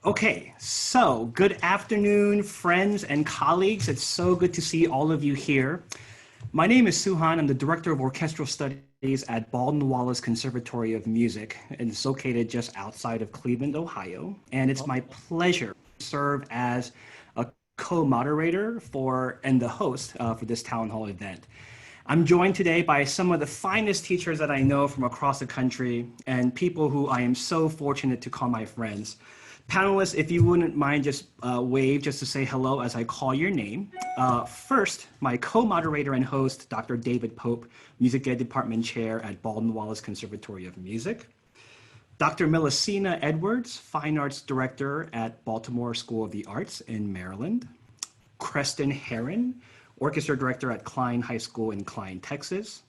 Okay, so good afternoon, friends and colleagues. It's so good to see all of you here. My name is Suhan. I'm the Director of Orchestral Studies at Baldwin Wallace Conservatory of Music, and it's located just outside of Cleveland, Ohio. And it's my pleasure to serve as a co-moderator and the host for this town hall event. I'm joined today by some of the finest teachers that I know from across the country and people who I am so fortunate to call my friends. Panelists, if you wouldn't mind just wave just to say hello as I call your name. First, my co-moderator and host, Dr. David Pope, Music Ed Department Chair at Baldwin Wallace Conservatory of Music. Dr. Mellasenah Edwards, Fine Arts Director at Baltimore School of the Arts in Maryland. Creston Herron, Orchestra Director at Klein High School in Klein, Texas.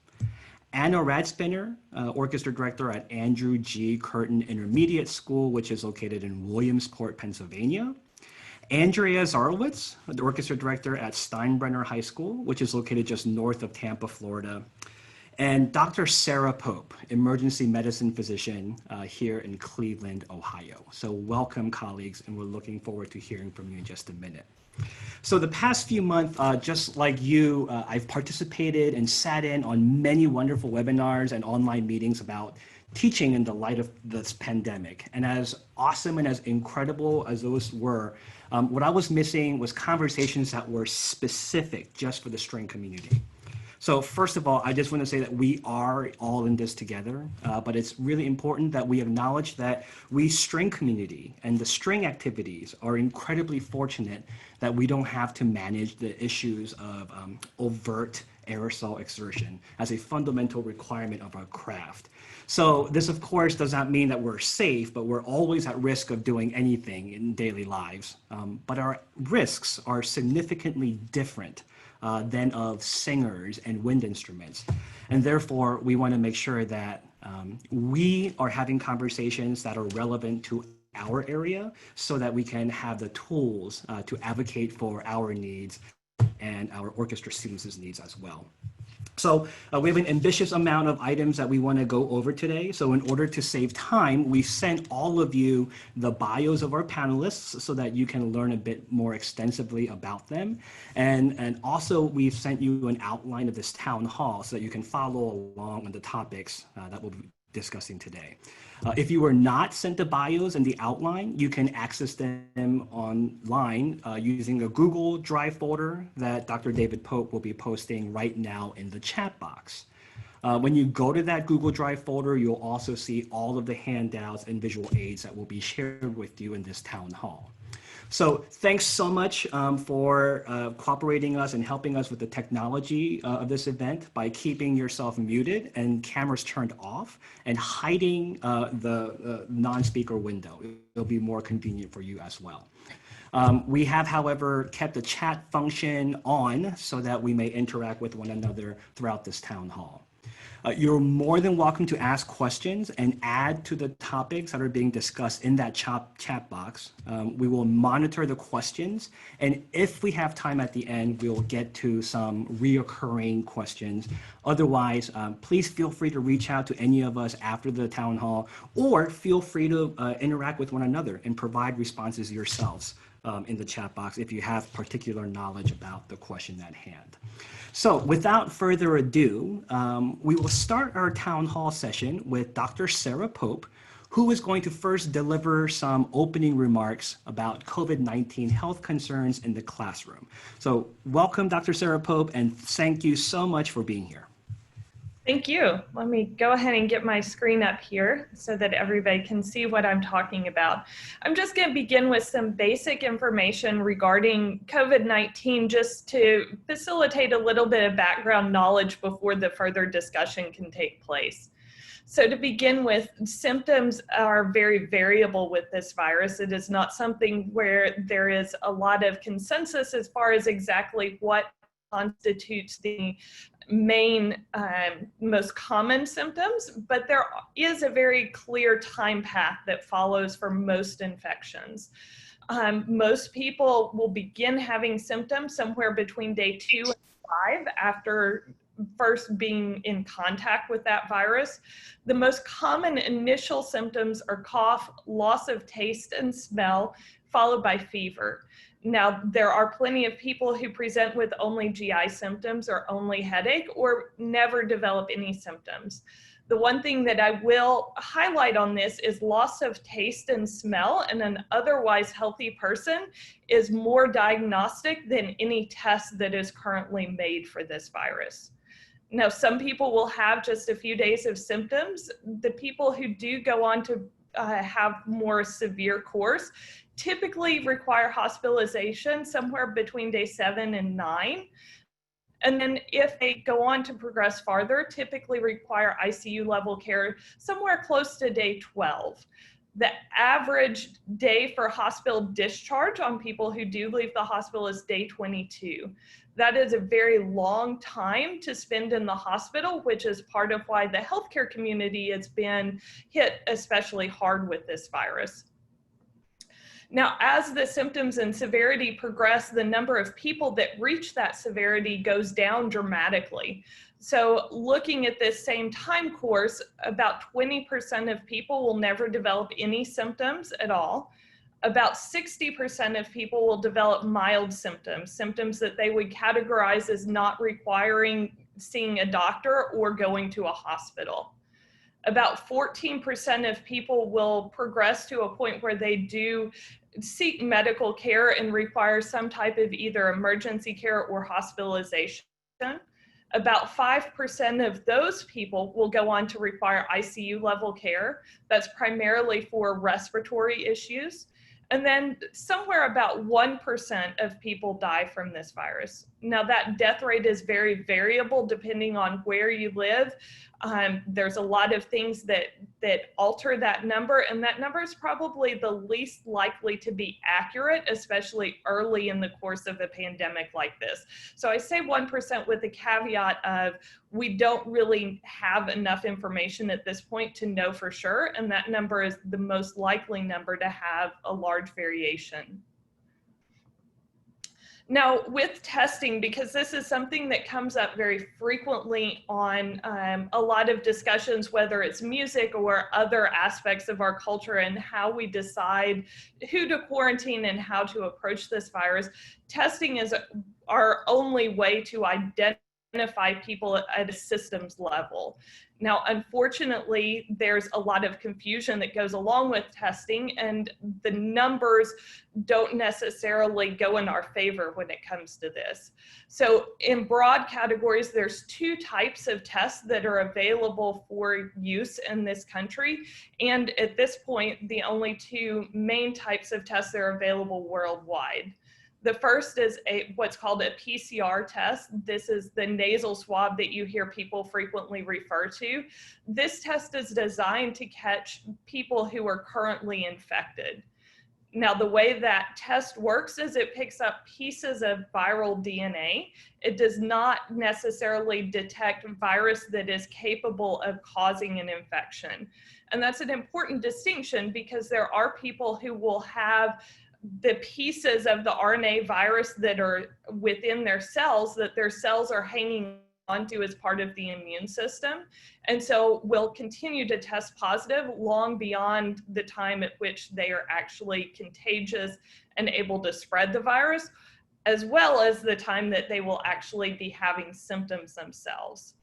Radspinner, Orchestra Director at Andrew G. Curtin Intermediate School, which is located in Williamsport, Pennsylvania. Andrea Szarowicz, the Orchestra Director at Steinbrenner High School, which is located just north of Tampa, Florida. And Dr. Sara Pope, Emergency Medicine Physician here in Cleveland, Ohio. So welcome, colleagues, and we're looking forward to hearing from you in just a minute. So the past few months, just like you, I've participated and sat in on many wonderful webinars and online meetings about teaching in the light of this pandemic. And as awesome and as incredible as those were, what I was missing was conversations that were specific just for the string community. So first of all, I just want to say that we are all in this together, but it's really important that we acknowledge that we string community and the string activities are incredibly fortunate that we don't have to manage the issues of overt aerosol exertion as a fundamental requirement of our craft. So this, of course, does not mean that we're safe, but we're always at risk of doing anything in daily lives. But our risks are significantly different than of singers and wind instruments. And therefore, we want to make sure that we are having conversations that are relevant to our area so that we can have the tools to advocate for our needs and our orchestra students' needs as well. So we have an ambitious amount of items that we want to go over today. So in order to save time, we sent all of you the bios of our panelists so that you can learn a bit more extensively about them. And also we've sent you an outline of this town hall so that you can follow along on the topics that we'll be discussing today. If you were not sent the bios and the outline, you can access them online using a Google Drive folder that Dr. David Pope will be posting right now in the chat box. When you go to that Google Drive folder, you'll also see all of the handouts and visual aids that will be shared with you in this town hall. So thanks so much for cooperating us and helping us with the technology of this event by keeping yourself muted and cameras turned off and hiding the non-speaker window. It'll be more convenient for you as well. We have, however, kept the chat function on so that we may interact with one another throughout this town hall. You're more than welcome to ask questions and add to the topics that are being discussed in that chat box. We will monitor the questions, and if we have time at the end, we'll get to some reoccurring questions. Otherwise, please feel free to reach out to any of us after the town hall, or feel free to interact with one another and provide responses yourselves in the chat box if you have particular knowledge about the question at hand. So without further ado, we will start our town hall session with Dr. Sara Pope, who is going to first deliver some opening remarks about COVID-19 health concerns in the classroom. So welcome, Dr. Sara Pope, and thank you so much for being here. Thank you. Let me go ahead and get my screen up here so that everybody can see what I'm talking about. I'm just going to begin with some basic information regarding COVID-19 just to facilitate a little bit of background knowledge before the further discussion can take place. So to begin with, symptoms are very variable with this virus. It is not something where there is a lot of consensus as far as exactly what constitutes the main most common symptoms, but there is a very clear time path that follows for most infections. Most people will begin having symptoms somewhere between day 2 and 5 after first being in contact with that virus. The most common initial symptoms are cough, loss of taste and smell, followed by fever. Now, there are plenty of people who present with only GI symptoms or only headache or never develop any symptoms. The one thing that I will highlight on this is loss of taste and smell in an otherwise healthy person is more diagnostic than any test that is currently made for this virus. Now, some people will have just a few days of symptoms. The people who do go on to have more severe course typically require hospitalization somewhere between day 7 and 9. And then if they go on to progress farther, typically require ICU level care somewhere close to day 12. The average day for hospital discharge on people who do leave the hospital is day 22. That is a very long time to spend in the hospital, which is part of why the healthcare community has been hit especially hard with this virus. Now, as the symptoms and severity progress, the number of people that reach that severity goes down dramatically. So looking at this same time course, about 20% of people will never develop any symptoms at all. About 60% of people will develop mild symptoms, symptoms that they would categorize as not requiring seeing a doctor or going to a hospital. About 14% of people will progress to a point where they do seek medical care and require some type of either emergency care or hospitalization. About 5% of those people will go on to require ICU level care. That's primarily for respiratory issues. And then somewhere about 1% of people die from this virus. Now that death rate is very variable depending on where you live. There's a lot of things that alter that number, and that number is probably the least likely to be accurate, especially early in the course of a pandemic like this. So I say 1% with the caveat of we don't really have enough information at this point to know for sure, and that number is the most likely number to have a large variation. Now, with testing, because this is something that comes up very frequently on a lot of discussions, whether it's music or other aspects of our culture and how we decide who to quarantine and how to approach this virus, testing is our only way to identify people at a systems level. Now, unfortunately, there's a lot of confusion that goes along with testing, and the numbers don't necessarily go in our favor when it comes to this. So in broad categories, there's two types of tests that are available for use in this country. And at this point, the only two main types of tests that are available worldwide. The first is what's called a PCR test. This is the nasal swab that you hear people frequently refer to. This test is designed to catch people who are currently infected. Now, the way that test works is it picks up pieces of viral DNA. It does not necessarily detect virus that is capable of causing an infection. And that's an important distinction because there are people who will have the pieces of the RNA virus that are within their cells that their cells are hanging onto as part of the immune system. And so we'll continue to test positive long beyond the time at which they are actually contagious and able to spread the virus, as well as the time that they will actually be having symptoms themselves.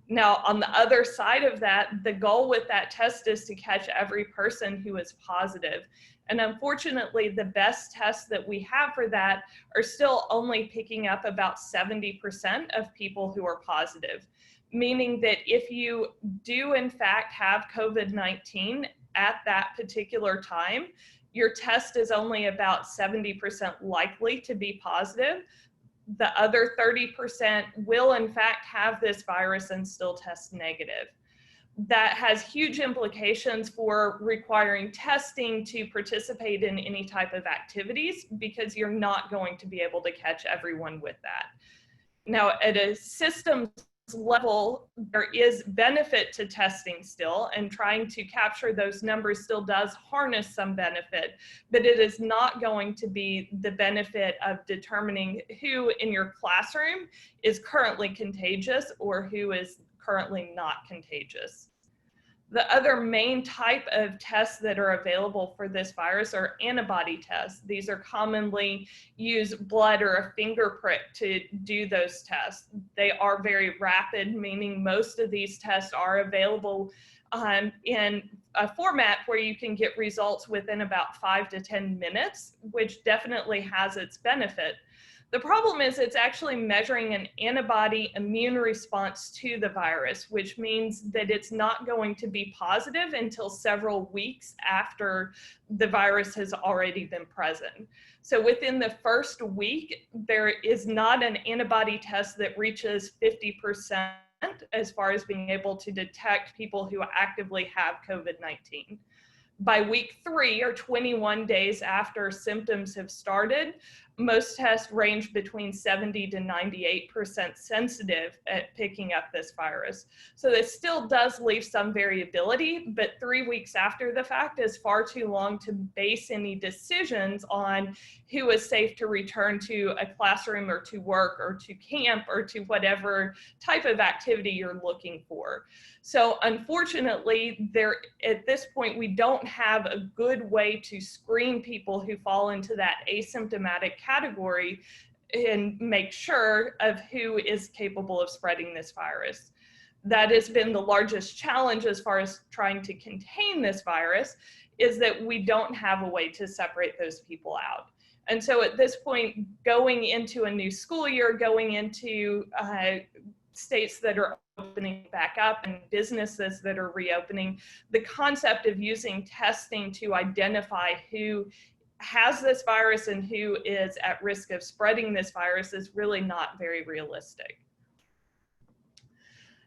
Now, on the other side of that, the goal with that test is to catch every person who is positive. And unfortunately, the best tests that we have for that are still only picking up about 70% of people who are positive, meaning that if you do in fact have COVID-19 at that particular time, your test is only about 70% likely to be positive. The other 30% will in fact have this virus and still test negative. That has huge implications for requiring testing to participate in any type of activities because you're not going to be able to catch everyone with that. Now, at a systems level, there is benefit to testing still, and trying to capture those numbers still does harness some benefit, but it is not going to be the benefit of determining who in your classroom is currently contagious or who is currently not contagious. The other main type of tests that are available for this virus are antibody tests. These are commonly used blood or a finger prick to do those tests. They are very rapid, meaning most of these tests are available in a format where you can get results within about 5 to 10 minutes, which definitely has its benefit. The problem is it's actually measuring an antibody immune response to the virus, which means that it's not going to be positive until several weeks after the virus has already been present. So within the first week, there is not an antibody test that reaches 50% as far as being able to detect people who actively have COVID-19. By week 3, or 21 days after symptoms have started, most tests range between 70 to 98% sensitive at picking up this virus. So this still does leave some variability, but 3 weeks after the fact is far too long to base any decisions on who is safe to return to a classroom or to work or to camp or to whatever type of activity you're looking for. So unfortunately, at this point, we don't have a good way to screen people who fall into that asymptomatic category and make sure of who is capable of spreading this virus. That has been the largest challenge as far as trying to contain this virus, is that we don't have a way to separate those people out. And so at this point, going into a new school year, going into states that are opening back up and businesses that are reopening, the concept of using testing to identify who has this virus and who is at risk of spreading this virus is really not very realistic.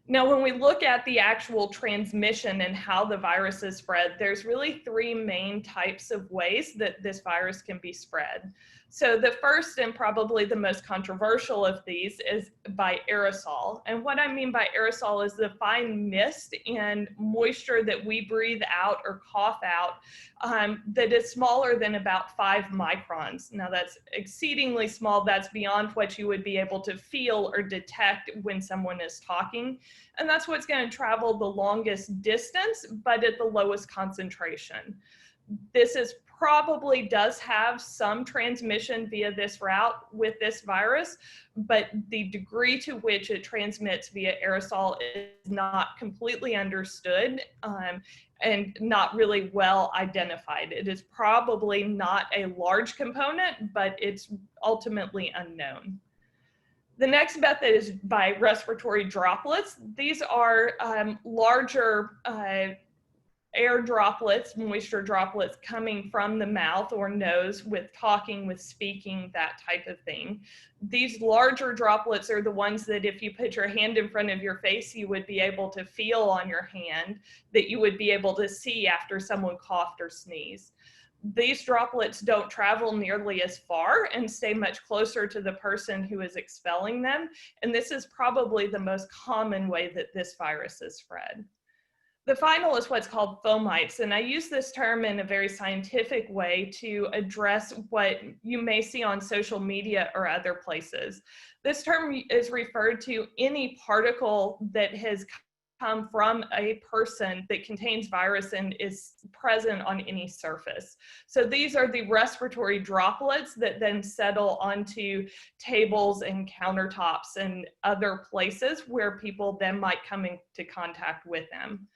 Now, when we look at the actual transmission and how the virus is spread, there's really 3 main types of ways that this virus can be spread. So the first and probably the most controversial of these is by aerosol. And what I mean by aerosol is the fine mist and moisture that we breathe out or cough out that is smaller than about 5 microns. Now that's exceedingly small. That's beyond what you would be able to feel or detect when someone is talking. And that's what's going to travel the longest distance, but at the lowest concentration. This is probably does have some transmission via this route with this virus, but the degree to which it transmits via aerosol is not completely understood and not really well identified. It is probably not a large component, but it's ultimately unknown. The next method is by respiratory droplets. These are larger air droplets, moisture droplets coming from the mouth or nose with talking, with speaking, that type of thing. These larger droplets are the ones that if you put your hand in front of your face, you would be able to feel on your hand, that you would be able to see after someone coughed or sneezed. These droplets don't travel nearly as far and stay much closer to the person who is expelling them. And this is probably the most common way that this virus is spread. The final is what's called fomites, and I use this term in a very scientific way to address what you may see on social media or other places. This term is referred to any particle that has come from a person that contains virus and is present on any surface. So these are the respiratory droplets that then settle onto tables and countertops and other places where people then might come into contact with them.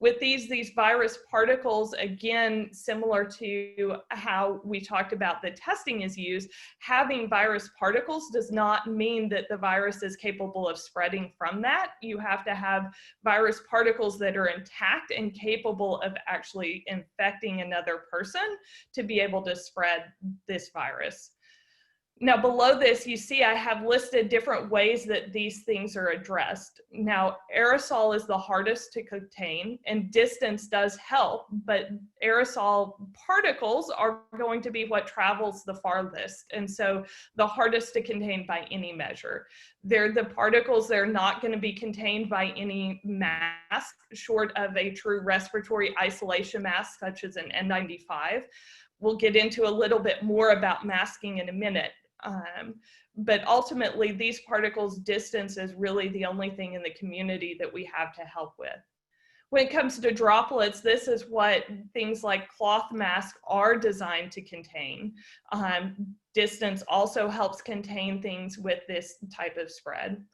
With these virus particles, again, similar to how we talked about the testing is used, having virus particles does not mean that the virus is capable of spreading from that. You have to have virus particles that are intact and capable of actually infecting another person to be able to spread this virus. Now below this, you see I have listed different ways that these things are addressed. Now aerosol is the hardest to contain, and distance does help, but aerosol particles are going to be what travels the farthest, and so the hardest to contain by any measure. They're the particles that are not going to be contained by any mask short of a true respiratory isolation mask such as an N95. We'll get into a little bit more about masking in a minute. But ultimately, these particles' distance is really the only thing in the community that we have to help with. When it comes to droplets, this is what things like cloth masks are designed to contain. Distance also helps contain things with this type of spread.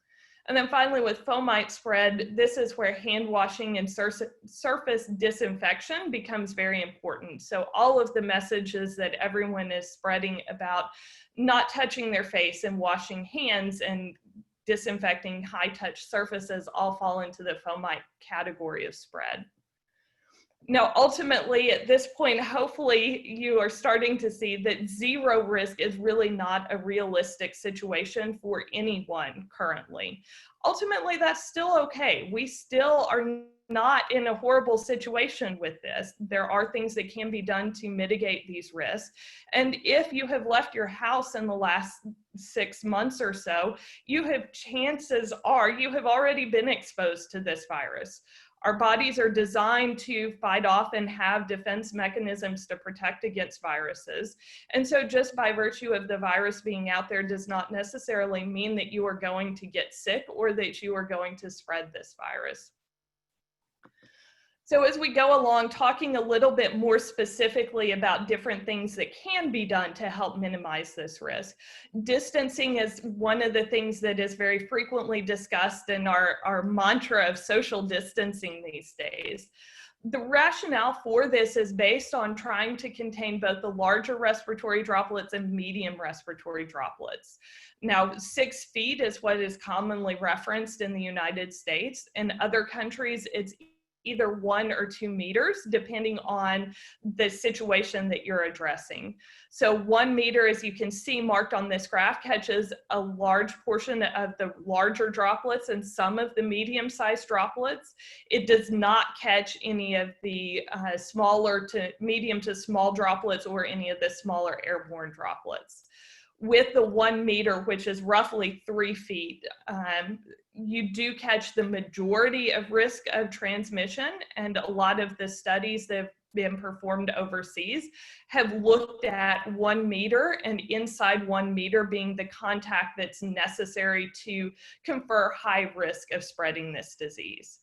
And then finally, with fomite spread, this is where hand washing and surface disinfection becomes very important. So all of the messages that everyone is spreading about not touching their face and washing hands and disinfecting high-touch surfaces all fall into the fomite category of spread. Now, ultimately, at this point, hopefully you are starting to see that zero risk is really not a realistic situation for anyone currently. Ultimately, that's still okay. We still are not in a horrible situation with this. There are things that can be done to mitigate these risks. And if you have left your house in the last 6 months or so, chances are you have already been exposed to this virus. Our bodies are designed to fight off and have defense mechanisms to protect against viruses. And so just by virtue of the virus being out there does not necessarily mean that you are going to get sick or that you are going to spread this virus. So as we go along, talking a little bit more specifically about different things that can be done to help minimize this risk. Distancing is one of the things that is very frequently discussed in our mantra of social distancing these days. The rationale for this is based on trying to contain both the larger respiratory droplets and medium respiratory droplets. Now, 6 feet is what is commonly referenced in the United States. In other countries, it's either 1 or 2 meters, depending on the situation that you're addressing. So 1 meter, as you can see marked on this graph, catches a large portion of the larger droplets and some of the medium-sized droplets. It does not catch any of the smaller to medium to small droplets or any of the smaller airborne droplets. With the 1 meter, which is roughly 3 feet, you do catch the majority of risk of transmission, and a lot of the studies that have been performed overseas have looked at 1 meter, and inside 1 meter being the contact that's necessary to confer high risk of spreading this disease.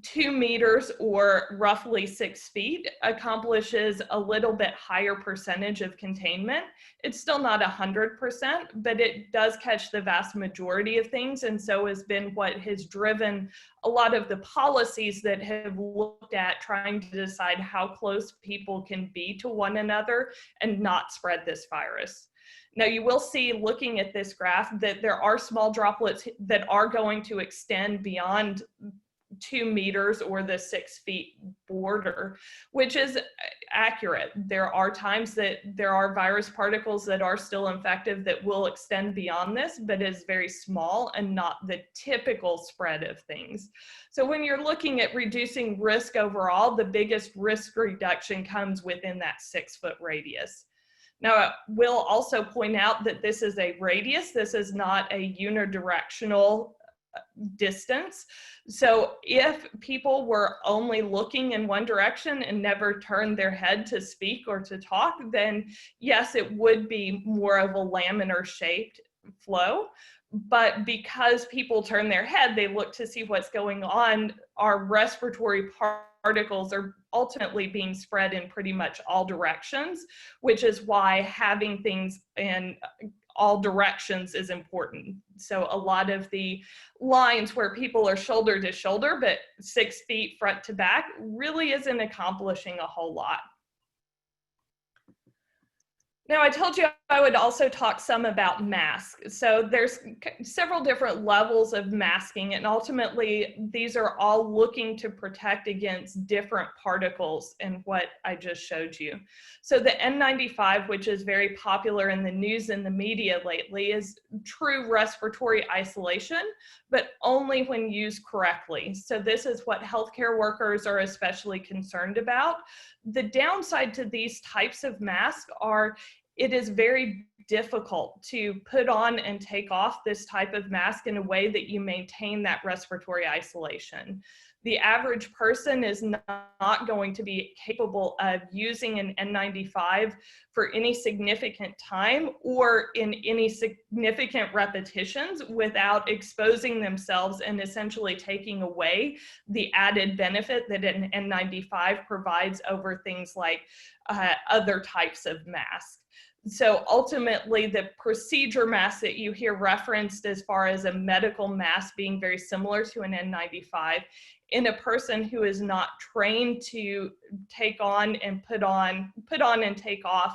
2 meters or roughly 6 feet accomplishes a little bit higher percentage of containment. It's still not 100%, but it does catch the vast majority of things, and so has been what has driven a lot of the policies that have looked at trying to decide how close people can be to one another and not spread this virus. Now, you will see, looking at this graph, that there are small droplets that are going to extend beyond 2 meters or the 6 feet border, which is accurate. There are times that there are virus particles that are still infective that will extend beyond this, but is very small and not the typical spread of things. So when you're looking at reducing risk overall, the biggest risk reduction comes within that 6-foot radius. Now, we'll also point out that this is a radius. This is not a unidirectional distance. So if people were only looking in one direction and never turned their head to speak or to talk, then yes, it would be more of a laminar shaped flow. But because people turn their head, they look to see what's going on, our respiratory particles are ultimately being spread in pretty much all directions, which is why having things in all directions is important. So a lot of the lines where people are shoulder to shoulder, but 6 feet front to back, really isn't accomplishing a whole lot. Now, I told you I would also talk some about masks. So there's several different levels of masking, and ultimately these are all looking to protect against different particles in what I just showed you. So the N95, which is very popular in the news and the media lately, is true respiratory isolation, but only when used correctly. So this is what healthcare workers are especially concerned about. The downside to these types of masks are it is very difficult to put on and take off this type of mask in a way that you maintain that respiratory isolation. The average person is not going to be capable of using an N95 for any significant time or in any significant repetitions without exposing themselves and essentially taking away the added benefit that an N95 provides over things like other types of masks. So ultimately, the procedure mask that you hear referenced as far as a medical mask being very similar to an N95, in a person who is not trained to take on and put on and take off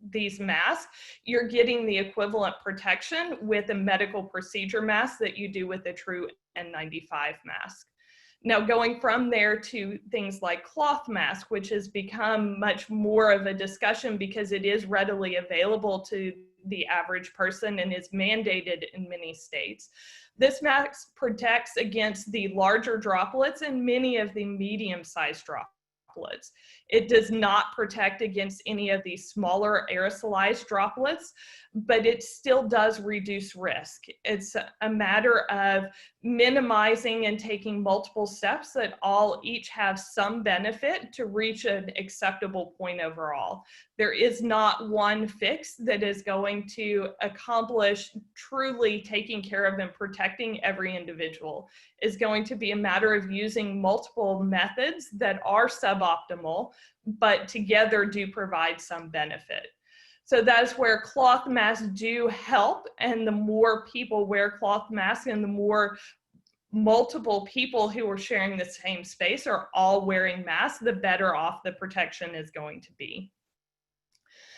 these masks, you're getting the equivalent protection with a medical procedure mask that you do with a true N95 mask. Now, going from there to things like cloth mask, which has become much more of a discussion because it is readily available to the average person and is mandated in many states. This mask protects against the larger droplets and many of the medium-sized droplets. It does not protect against any of the smaller aerosolized droplets, but it still does reduce risk. It's a matter of minimizing and taking multiple steps that all each have some benefit to reach an acceptable point overall. There is not one fix that is going to accomplish truly taking care of and protecting every individual. It's going to be a matter of using multiple methods that are suboptimal, but together do provide some benefit. So that's where cloth masks do help, and the more people wear cloth masks and the more multiple people who are sharing the same space are all wearing masks, the better off the protection is going to be.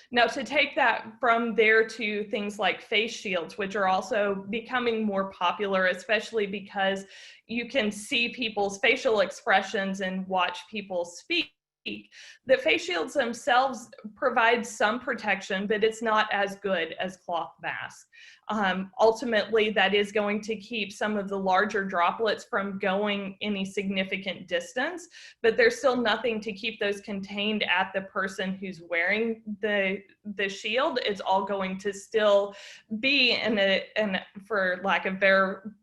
Now, to take that from there to things like face shields, which are also becoming more popular, especially because you can see people's facial expressions and watch people speak. The face shields themselves provide some protection, but it's not as good as cloth masks. Ultimately, that is going to keep some of the larger droplets from going any significant distance, but there's still nothing to keep those contained at the person who's wearing the shield. It's all going to still be in for lack of better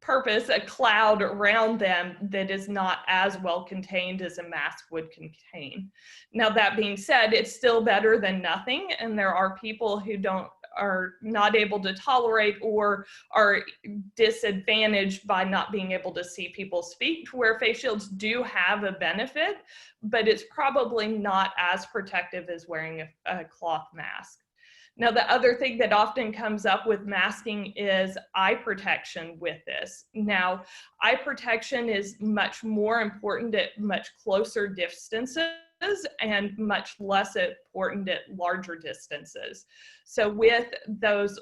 purpose, a cloud around them that is not as well contained as a mask would contain. Now, that being said, it's still better than nothing, and there are people who are not able to tolerate or are disadvantaged by not being able to see people speak, where face shields do have a benefit, but it's probably not as protective as wearing a cloth mask. Now, the other thing that often comes up with masking is eye protection with this. Now, eye protection is much more important at much closer distances and much less important at larger distances. So with those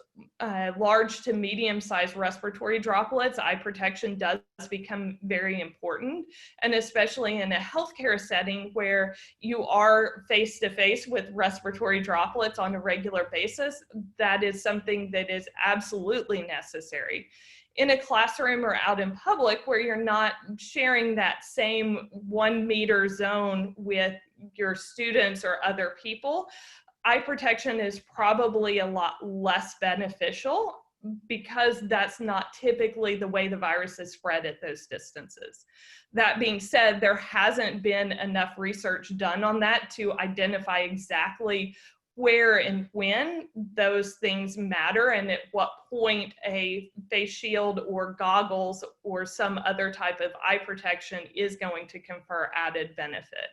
large to medium-sized respiratory droplets, eye protection does become very important, and especially in a healthcare setting where you are face-to-face with respiratory droplets on a regular basis, that is something that is absolutely necessary. In a classroom or out in public where you're not sharing that same 1 meter zone with your students or other people, eye protection is probably a lot less beneficial because that's not typically the way the virus is spread at those distances. That being said, there hasn't been enough research done on that to identify exactly where and when those things matter and at what point a face shield or goggles or some other type of eye protection is going to confer added benefit.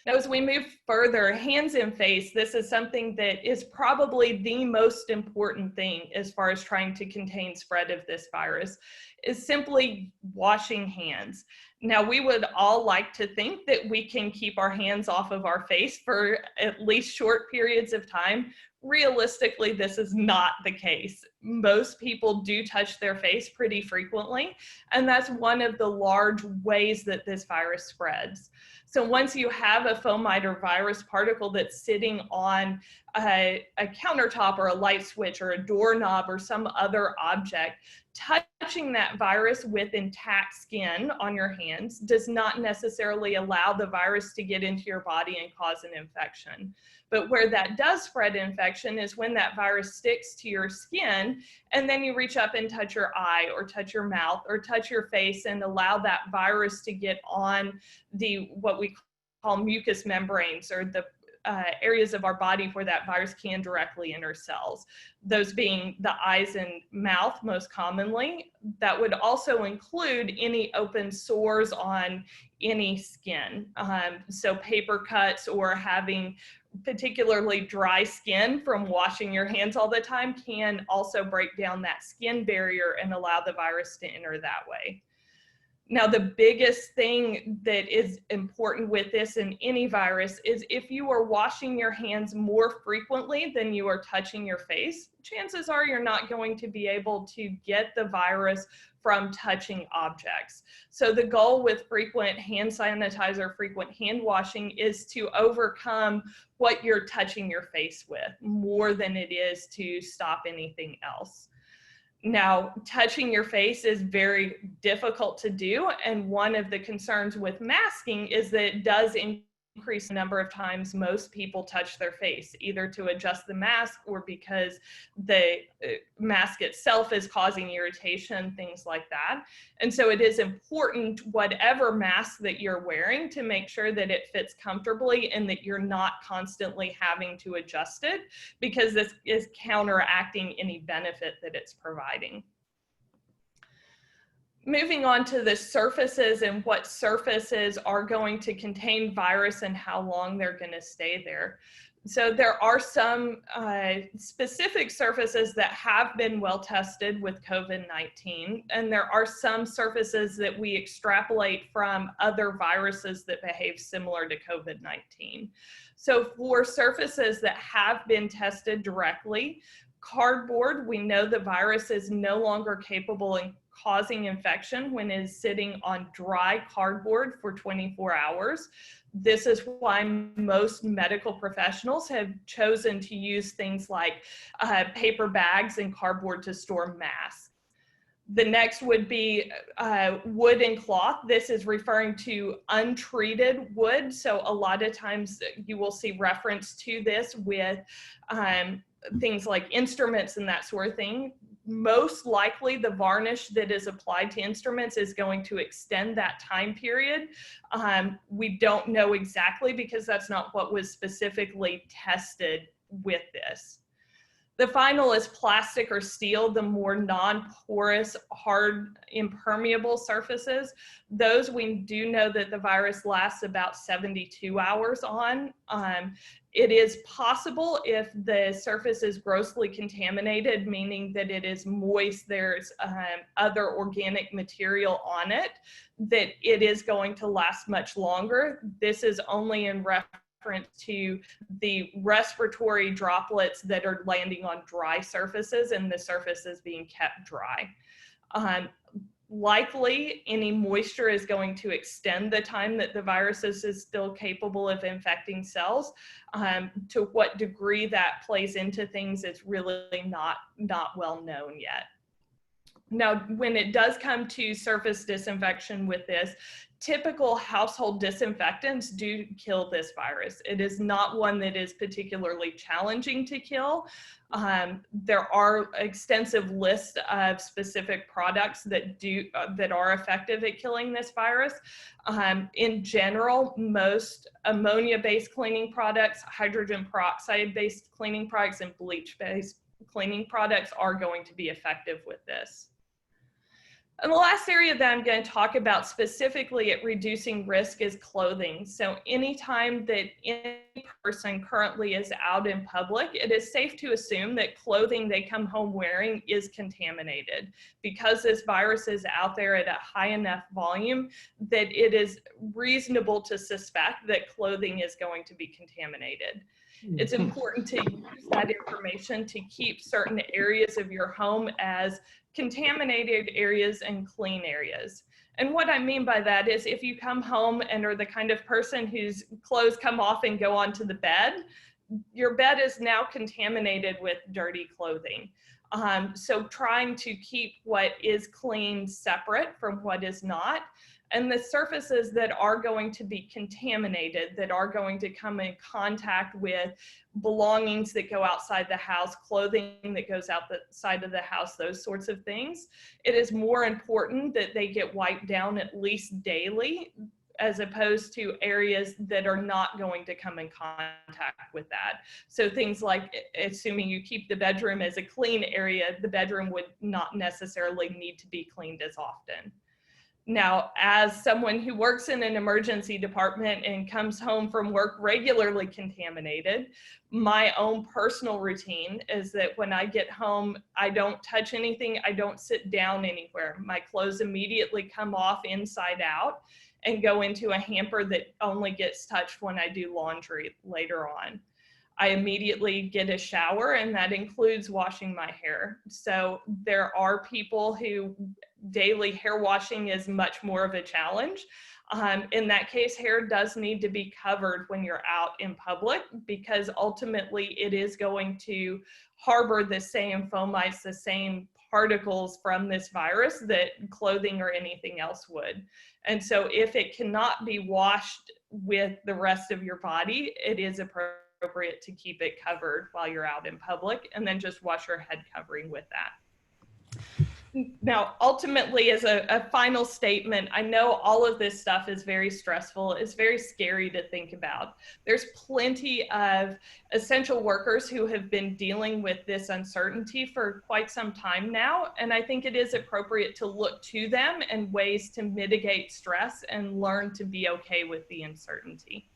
Now, as we move further, hands and face, this is something that is probably the most important thing as far as trying to contain spread of this virus, is simply washing hands. Now, we would all like to think that we can keep our hands off of our face for at least short periods of time. Realistically, this is not the case. Most people do touch their face pretty frequently, and that's one of the large ways that this virus spreads. So once you have a fomite or virus particle that's sitting on a countertop or a light switch or a doorknob or some other object, touching that virus with intact skin on your hands does not necessarily allow the virus to get into your body and cause an infection. But where that does spread infection is when that virus sticks to your skin and then you reach up and touch your eye or touch your mouth or touch your face and allow that virus to get on what we call mucous membranes, or the areas of our body where that virus can directly enter cells, those being the eyes and mouth most commonly. That would also include any open sores on any skin. So paper cuts or having particularly dry skin from washing your hands all the time can also break down that skin barrier and allow the virus to enter that way. Now, the biggest thing that is important with this in any virus is if you are washing your hands more frequently than you are touching your face, chances are you're not going to be able to get the virus from touching objects. So the goal with frequent hand sanitizer, frequent hand washing, is to overcome what you're touching your face with more than it is to stop anything else. Now, touching your face is very difficult to do, and one of the concerns with masking is that it does increase the number of times most people touch their face, either to adjust the mask or because the mask itself is causing irritation, things like that. And so it is important, whatever mask that you're wearing, to make sure that it fits comfortably and that you're not constantly having to adjust it, because this is counteracting any benefit that it's providing. Moving on to the surfaces and what surfaces are going to contain virus and how long they're going to stay there. So there are some specific surfaces that have been well tested with COVID-19, and there are some surfaces that we extrapolate from other viruses that behave similar to COVID-19. So for surfaces that have been tested directly, cardboard, we know the virus is no longer capable in causing infection when it is sitting on dry cardboard for 24 hours. This is why most medical professionals have chosen to use things like paper bags and cardboard to store masks. The next would be wood and cloth. This is referring to untreated wood. So a lot of times you will see reference to this with things like instruments and that sort of thing. Most likely the varnish that is applied to instruments is going to extend that time period. We don't know exactly because that's not what was specifically tested with this. The final is plastic or steel, the more non-porous, hard, impermeable surfaces. Those we do know that the virus lasts about 72 hours on. It is possible if the surface is grossly contaminated, meaning that it is moist, there's other organic material on it, that it is going to last much longer. This is only in reference to the respiratory droplets that are landing on dry surfaces and the surfaces being kept dry. Likely, any moisture is going to extend the time that the virus is still capable of infecting cells. To what degree that plays into things is really not well known yet. Now, when it does come to surface disinfection with this, typical household disinfectants do kill this virus. It is not one that is particularly challenging to kill. There are extensive lists of specific products that are effective at killing this virus. In general, most ammonia-based cleaning products, hydrogen peroxide-based cleaning products, and bleach-based cleaning products are going to be effective with this. And the last area that I'm going to talk about specifically at reducing risk is clothing. So anytime that any person currently is out in public, it is safe to assume that clothing they come home wearing is contaminated, because this virus is out there at a high enough volume that it is reasonable to suspect that clothing is going to be contaminated. It's important to use that information to keep certain areas of your home as contaminated areas and clean areas. And what I mean by that is, if you come home and are the kind of person whose clothes come off and go onto the bed, your bed is now contaminated with dirty clothing. So trying to keep what is clean separate from what is not. And the surfaces that are going to be contaminated, that are going to come in contact with belongings that go outside the house, clothing that goes out the side of the house, those sorts of things, it is more important that they get wiped down at least daily, as opposed to areas that are not going to come in contact with that. So things like, assuming you keep the bedroom as a clean area, the bedroom would not necessarily need to be cleaned as often. Now, as someone who works in an emergency department and comes home from work regularly contaminated, my own personal routine is that when I get home, I don't touch anything, I don't sit down anywhere. My clothes immediately come off inside out and go into a hamper that only gets touched when I do laundry later on. I immediately get a shower, and that includes washing my hair. So there are people who daily hair washing is much more of a challenge. In that case, hair does need to be covered when you're out in public, because ultimately it is going to harbor the same fomites, the same particles from this virus that clothing or anything else would. And so if it cannot be washed with the rest of your body, it is appropriate to keep it covered while you're out in public, and then just wash your head covering with that. Now, ultimately, as a final statement, I know all of this stuff is very stressful. It's very scary to think about. There's plenty of essential workers who have been dealing with this uncertainty for quite some time now, and I think it is appropriate to look to them and ways to mitigate stress and learn to be okay with the uncertainty.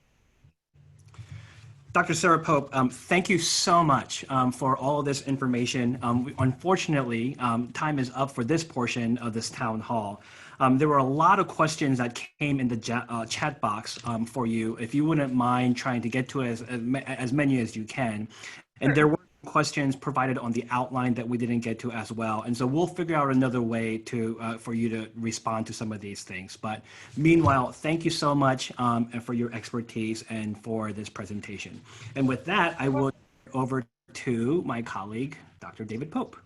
Dr. Sara Pope, thank you so much for all of this information. Unfortunately, time is up for this portion of this town hall. There were a lot of questions that came in the chat box for you. If you wouldn't mind trying to get to as many as you can. And there were questions provided on the outline that we didn't get to as well. And so we'll figure out another way to for you to respond to some of these things. But meanwhile, thank you so much for your expertise and for this presentation. And with that, I will turn it over to my colleague, Dr. David Pope.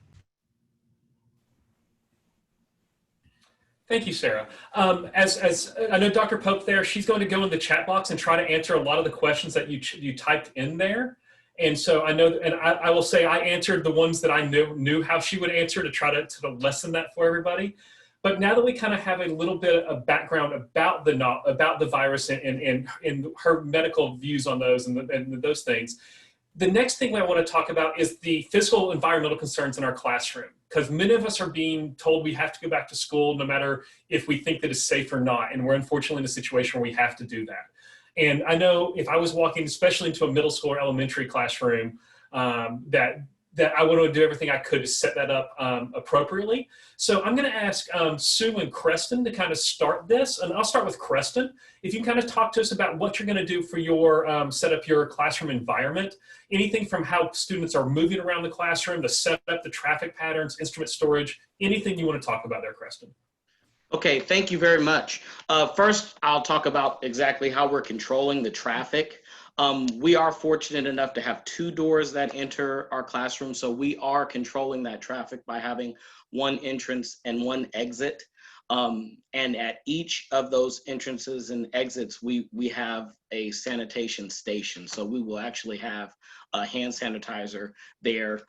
Thank you, Sara. As I know Dr. Pope there, she's going to go in the chat box and try to answer a lot of the questions that you typed in there. And so I know, and I will say I answered the ones that I knew how she would answer to try to lessen that for everybody. But now that we kind of have a little bit of background about the virus and her medical views on those and those things, the next thing I want to talk about is the physical environmental concerns in our classroom. Because many of us are being told we have to go back to school no matter if we think that it's safe or not. And we're unfortunately in a situation where we have to do that. And I know if I was walking, especially into a middle school or elementary classroom, that I want to do everything I could to set that up appropriately. So I'm going to ask Sue and Creston to kind of start this. And I'll start with Creston. If you can kind of talk to us about what you're going to do for your set up your classroom environment, anything from how students are moving around the classroom, to set up the traffic patterns, instrument storage, anything you want to talk about there, Creston. Okay, thank you very much. First, I'll talk about exactly how we're controlling the traffic. We are fortunate enough to have 2 doors that enter our classroom, so we are controlling that traffic by having 1 entrance and 1 exit. And at each of those entrances and exits, we have a sanitation station. So we will actually have a hand sanitizer there,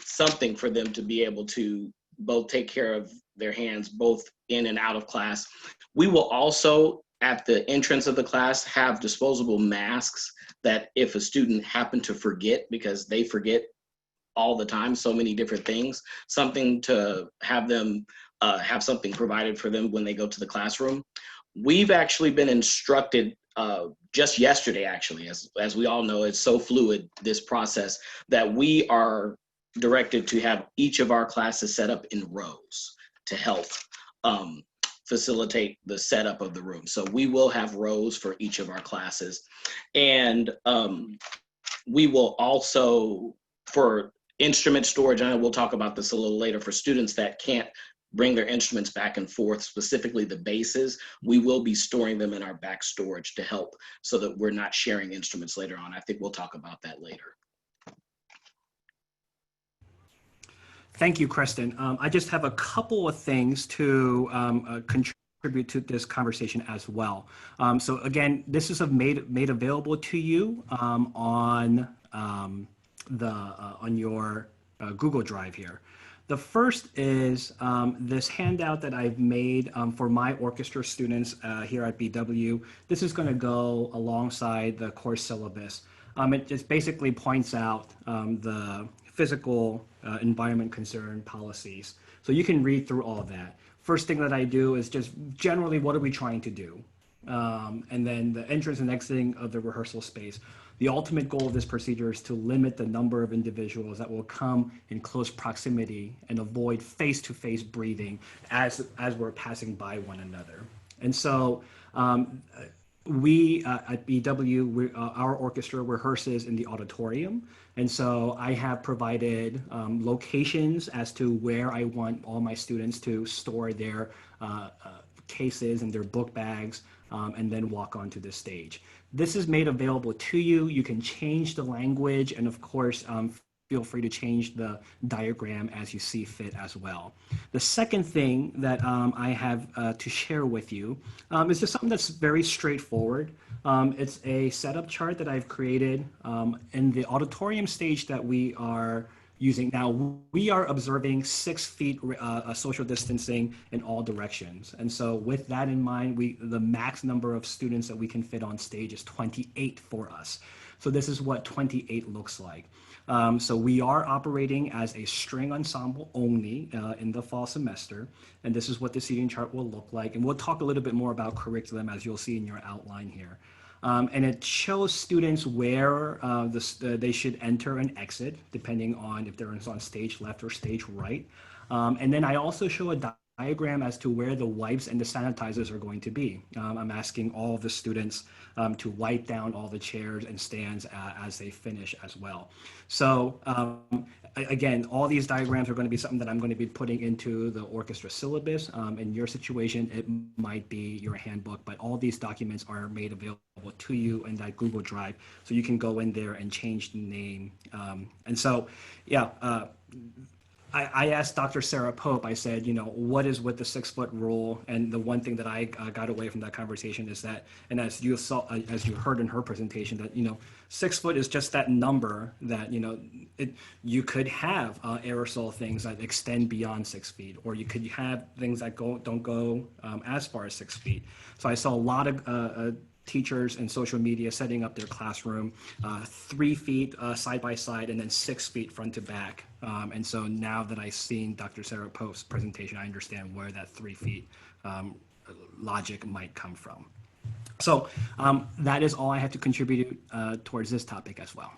something for them to be able to both take care of their hands both in and out of class. We will also, at the entrance of the class, have disposable masks that if a student happened to forget, because they forget all the time so many different things, something to have them have something provided for them when they go to the classroom. We've actually been instructed just yesterday, actually, as we all know, it's so fluid, this process, that we are directed to have each of our classes set up in rows to help facilitate the setup of the room. So we will have rows for each of our classes. And we will also, for instrument storage, and we'll talk about this a little later, for students that can't bring their instruments back and forth, specifically the basses, we will be storing them in our back storage to help so that we're not sharing instruments later on. I think we'll talk about that later. Thank you, Creston. I just have a couple of things to contribute to this conversation as well. So again, this is made available to you on your Google Drive here. The first is this handout that I've made for my orchestra students here at BW. This is going to go alongside the course syllabus. It just basically points out the physical environment concern policies. So you can read through all of that. First thing that I do is just generally, what are we trying to do? And then the entrance and exiting of the rehearsal space. The ultimate goal of this procedure is to limit the number of individuals that will come in close proximity and avoid face-to-face breathing as we're passing by one another. And so we at BW, our orchestra rehearses in the auditorium. And so I have provided locations as to where I want all my students to store their cases and their book bags, and then walk onto the stage. This is made available to you. You can change the language, and of course, feel free to change the diagram as you see fit as well. The second thing that I have to share with you is just something that's very straightforward. It's a setup chart that I've created in the auditorium stage that we are using. Now, we are observing 6 feet social distancing in all directions. And so with that in mind, the max number of students that we can fit on stage is 28 for us. So this is what 28 looks like. So we are operating as a string ensemble only in the fall semester. And this is what the seating chart will look like. And we'll talk a little bit more about curriculum, as you'll see in your outline here. And it shows students where they should enter and exit, depending on if they're on stage left or stage right. And then I also show a diagram as to where the wipes and the sanitizers are going to be. I'm asking all of the students to wipe down all the chairs and stands as they finish as well. So again, all these diagrams are going to be something that I'm going to be putting into the orchestra syllabus. In your situation, it might be your handbook, but all these documents are made available to you in that Google Drive. So you can go in there and change the name. And so, yeah, I asked Dr. Sara Pope, I said, what is with the 6-foot rule? And the one thing that I got away from that conversation is that, and as you saw, as you heard in her presentation, that, 6 foot is just that number that, you could have aerosol things that extend beyond 6 feet, or you could have things that don't go as far as 6 feet. So I saw a lot of teachers and social media setting up their classroom 3 feet side by side and then 6 feet front to back. And so now that I've seen Dr. Sara Pope's presentation, I understand where that 3 feet logic might come from. So that is all I have to contribute towards this topic as well.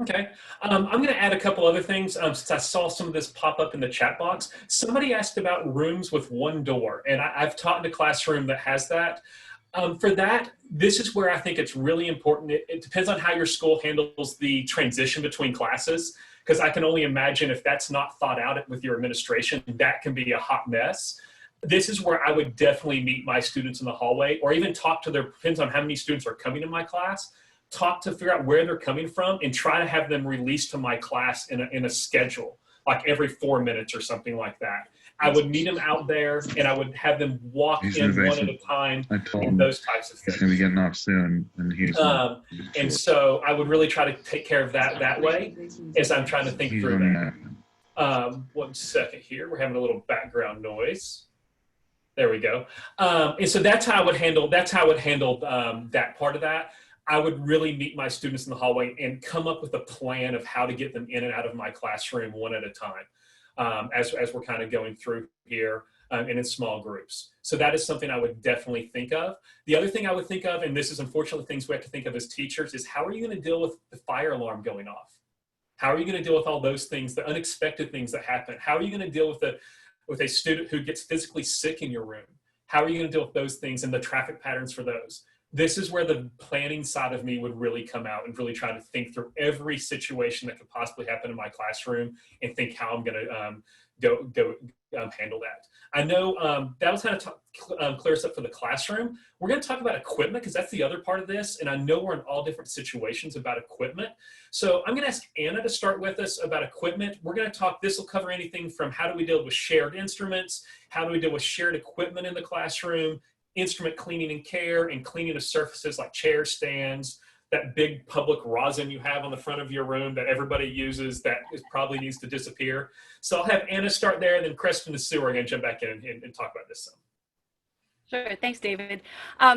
Okay, I'm going to add a couple other things since I saw some of this pop up in the chat box. Somebody asked about rooms with one door, and I've taught in a classroom that has that. For that, this is where I think it's really important. It depends on how your school handles the transition between classes, because I can only imagine if that's not thought out with your administration, that can be a hot mess. This is where I would definitely meet my students in the hallway, or even talk to depends on how many students are coming to my class, talk to figure out where they're coming from and try to have them released to my class in a schedule, like every 4 minutes or something like that. I would meet them out there, and I would have them walk in one at a time, and those types of things. He's going to be getting off soon, and he's and so I would really try to take care of that way as I'm trying to think through that. 1 second here. We're having a little background noise. There we go. And so that's how I would handle that part of that. I would really meet my students in the hallway and come up with a plan of how to get them in and out of my classroom one at a time. As we're kind of going through here. and in small groups. So that is something I would definitely think of. The other thing I would think of, and this is unfortunately things we have to think of as teachers, is how are you going to deal with the fire alarm going off? How are you going to deal with all those things, the unexpected things that happen? How are you going to deal with a student who gets physically sick in your room? How are you going to deal with those things and the traffic patterns for those? This is where the planning side of me would really come out and really try to think through every situation that could possibly happen in my classroom and think how I'm going to handle that. I know that was kind of clear us up for the classroom. We're going to talk about equipment because that's the other part of this. And I know we're in all different situations about equipment. So I'm going to ask Anna to start with us about equipment. We're going to talk, this will cover anything from how do we deal with shared instruments, how do we deal with shared equipment in the classroom, instrument cleaning and care, and cleaning of surfaces like chair stands, that big public rosin you have on the front of your room that everybody uses that probably needs to disappear. So I'll have Anna start there, and then Creston and Sue are going to jump back in and talk about this some. Sure. Thanks, David.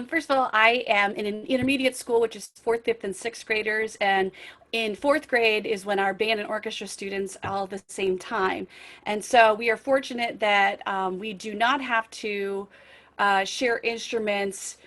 First of all, I am in an intermediate school, which is 4th, 5th, and 6th graders. And in 4th grade is when our band and orchestra students all at the same time. And so we are fortunate that we do not have to share instruments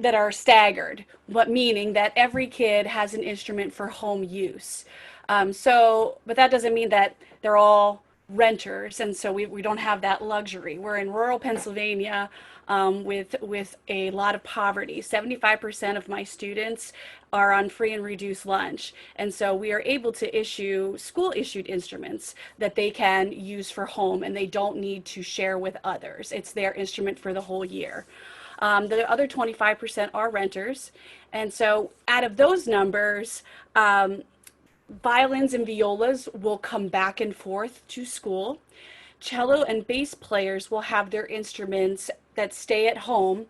that are staggered, but meaning that every kid has an instrument for home use. But that doesn't mean that they're all renters, and so we don't have that luxury. We're in rural Pennsylvania with a lot of poverty. 75% of my students are on free and reduced lunch, and so we are able to issue school-issued instruments that they can use for home, and they don't need to share with others. It's their instrument for the whole year. The other 25% are renters, and so out of those numbers, violins and violas will come back and forth to school. Cello and bass players will have their instruments that stay at home,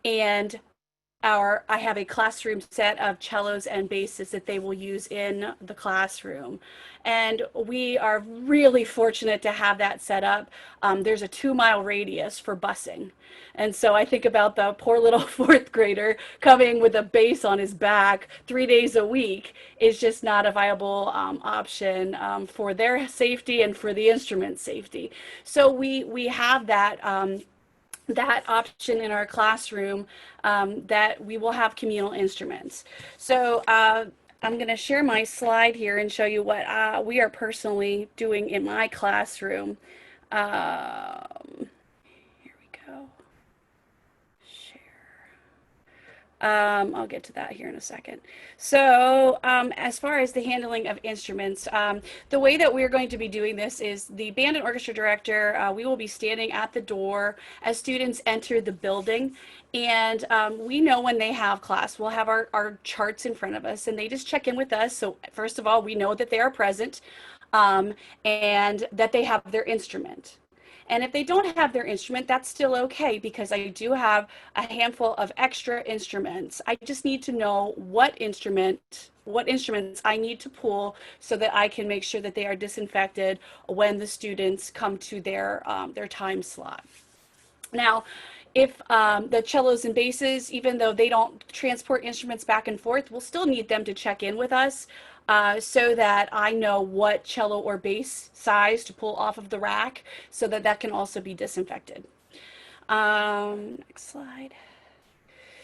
and I have a classroom set of cellos and basses that they will use in the classroom. And we are really fortunate to have that set up. There's a 2-mile radius for busing. And so I think about the poor little 4th grader coming with a bass on his back 3 days a week is just not a viable option for their safety and for the instrument safety. So we have that option in our classroom, that we will have communal instruments. So I'm going to share my slide here and show you what we are personally doing in my classroom. Here we go. Share. I'll get to that here in a second. So as far as the handling of instruments, the way that we're going to be doing this is the band and orchestra director, we will be standing at the door as students enter the building, and we know when they have class. We'll have our charts in front of us, and they just check in with us. So first of all, we know that they are present and that they have their instrument. And if they don't have their instrument, that's still okay, because I do have a handful of extra instruments. I just need to know what instruments I need to pull so that I can make sure that they are disinfected when the students come to their time slot. Now, if the cellos and basses, even though they don't transport instruments back and forth, we'll still need them to check in with us so that I know what cello or bass size to pull off of the rack so that that can also be disinfected. Next slide.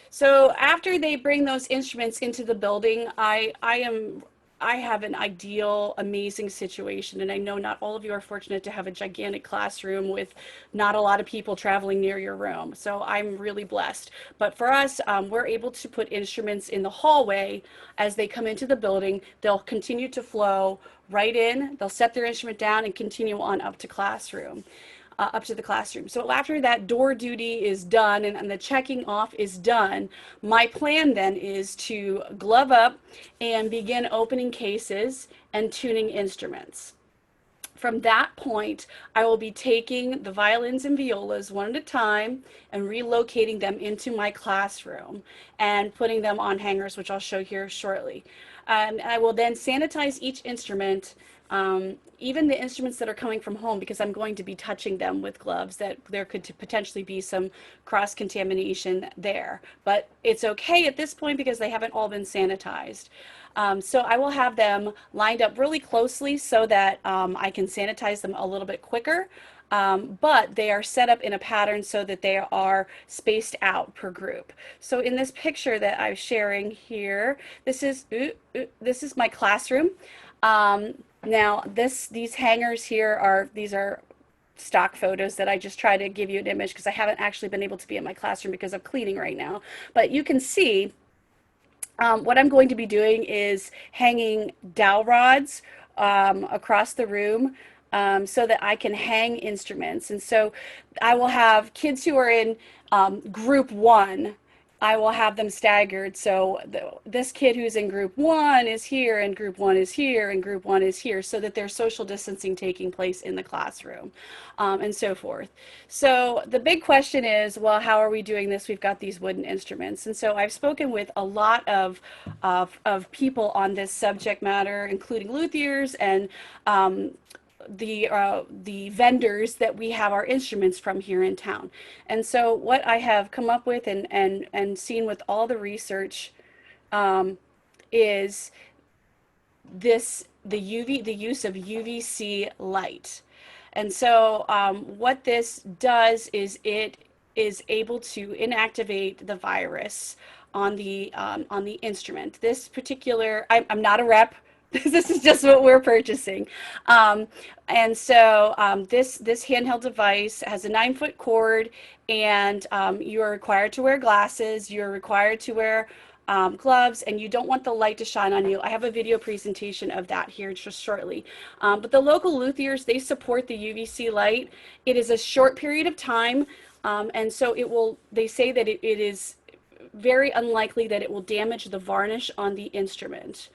So after they bring those instruments into the building, I have an ideal, amazing situation, and I know not all of you are fortunate to have a gigantic classroom with not a lot of people traveling near your room. So I'm really blessed. But for us, we're able to put instruments in the hallway as they come into the building. They'll continue to flow right in. They'll set their instrument down and continue on up to classroom. Up to the classroom. So after that door duty is done and the checking off is done, my plan then is to glove up and begin opening cases and tuning instruments. From that point, I will be taking the violins and violas one at a time and relocating them into my classroom and putting them on hangers, which I'll show here shortly. I will then sanitize each instrument, even the instruments that are coming from home, because I'm going to be touching them with gloves, that there could potentially be some cross-contamination there. But it's okay at this point because they haven't all been sanitized. So I will have them lined up really closely so that I can sanitize them a little bit quicker. but they are set up in a pattern so that they are spaced out per group. So in this picture that I'm sharing here, this is my classroom. Now these hangers here these are stock photos that I just try to give you an image because I haven't actually been able to be in my classroom because of cleaning right now. But you can see what I'm going to be doing is hanging dowel rods across the room so that I can hang instruments. And so I will have kids who are in group 1. I will have them staggered. So this kid who's in group 1 is here, and group 1 is here, and group 1 is here, so that there's social distancing taking place in the classroom, and so forth. So the big question is, well, how are we doing this? We've got these wooden instruments. And so I've spoken with a lot of people on this subject matter, including luthiers and the vendors that we have our instruments from here in town. And so what I have come up with and seen with all the research is the use of UVC light. And so what this does is it is able to inactivate the virus on the instrument. This particular, I'm not a rep. This is just what we're purchasing. And so this handheld device has a 9-foot cord, and you are required to wear glasses. You're required to wear gloves, and you don't want the light to shine on you. I have a video presentation of that here just shortly. But the local luthiers, they support the UVC light. It is a short period of time, and so they say that it is very unlikely that it will damage the varnish on the instrument.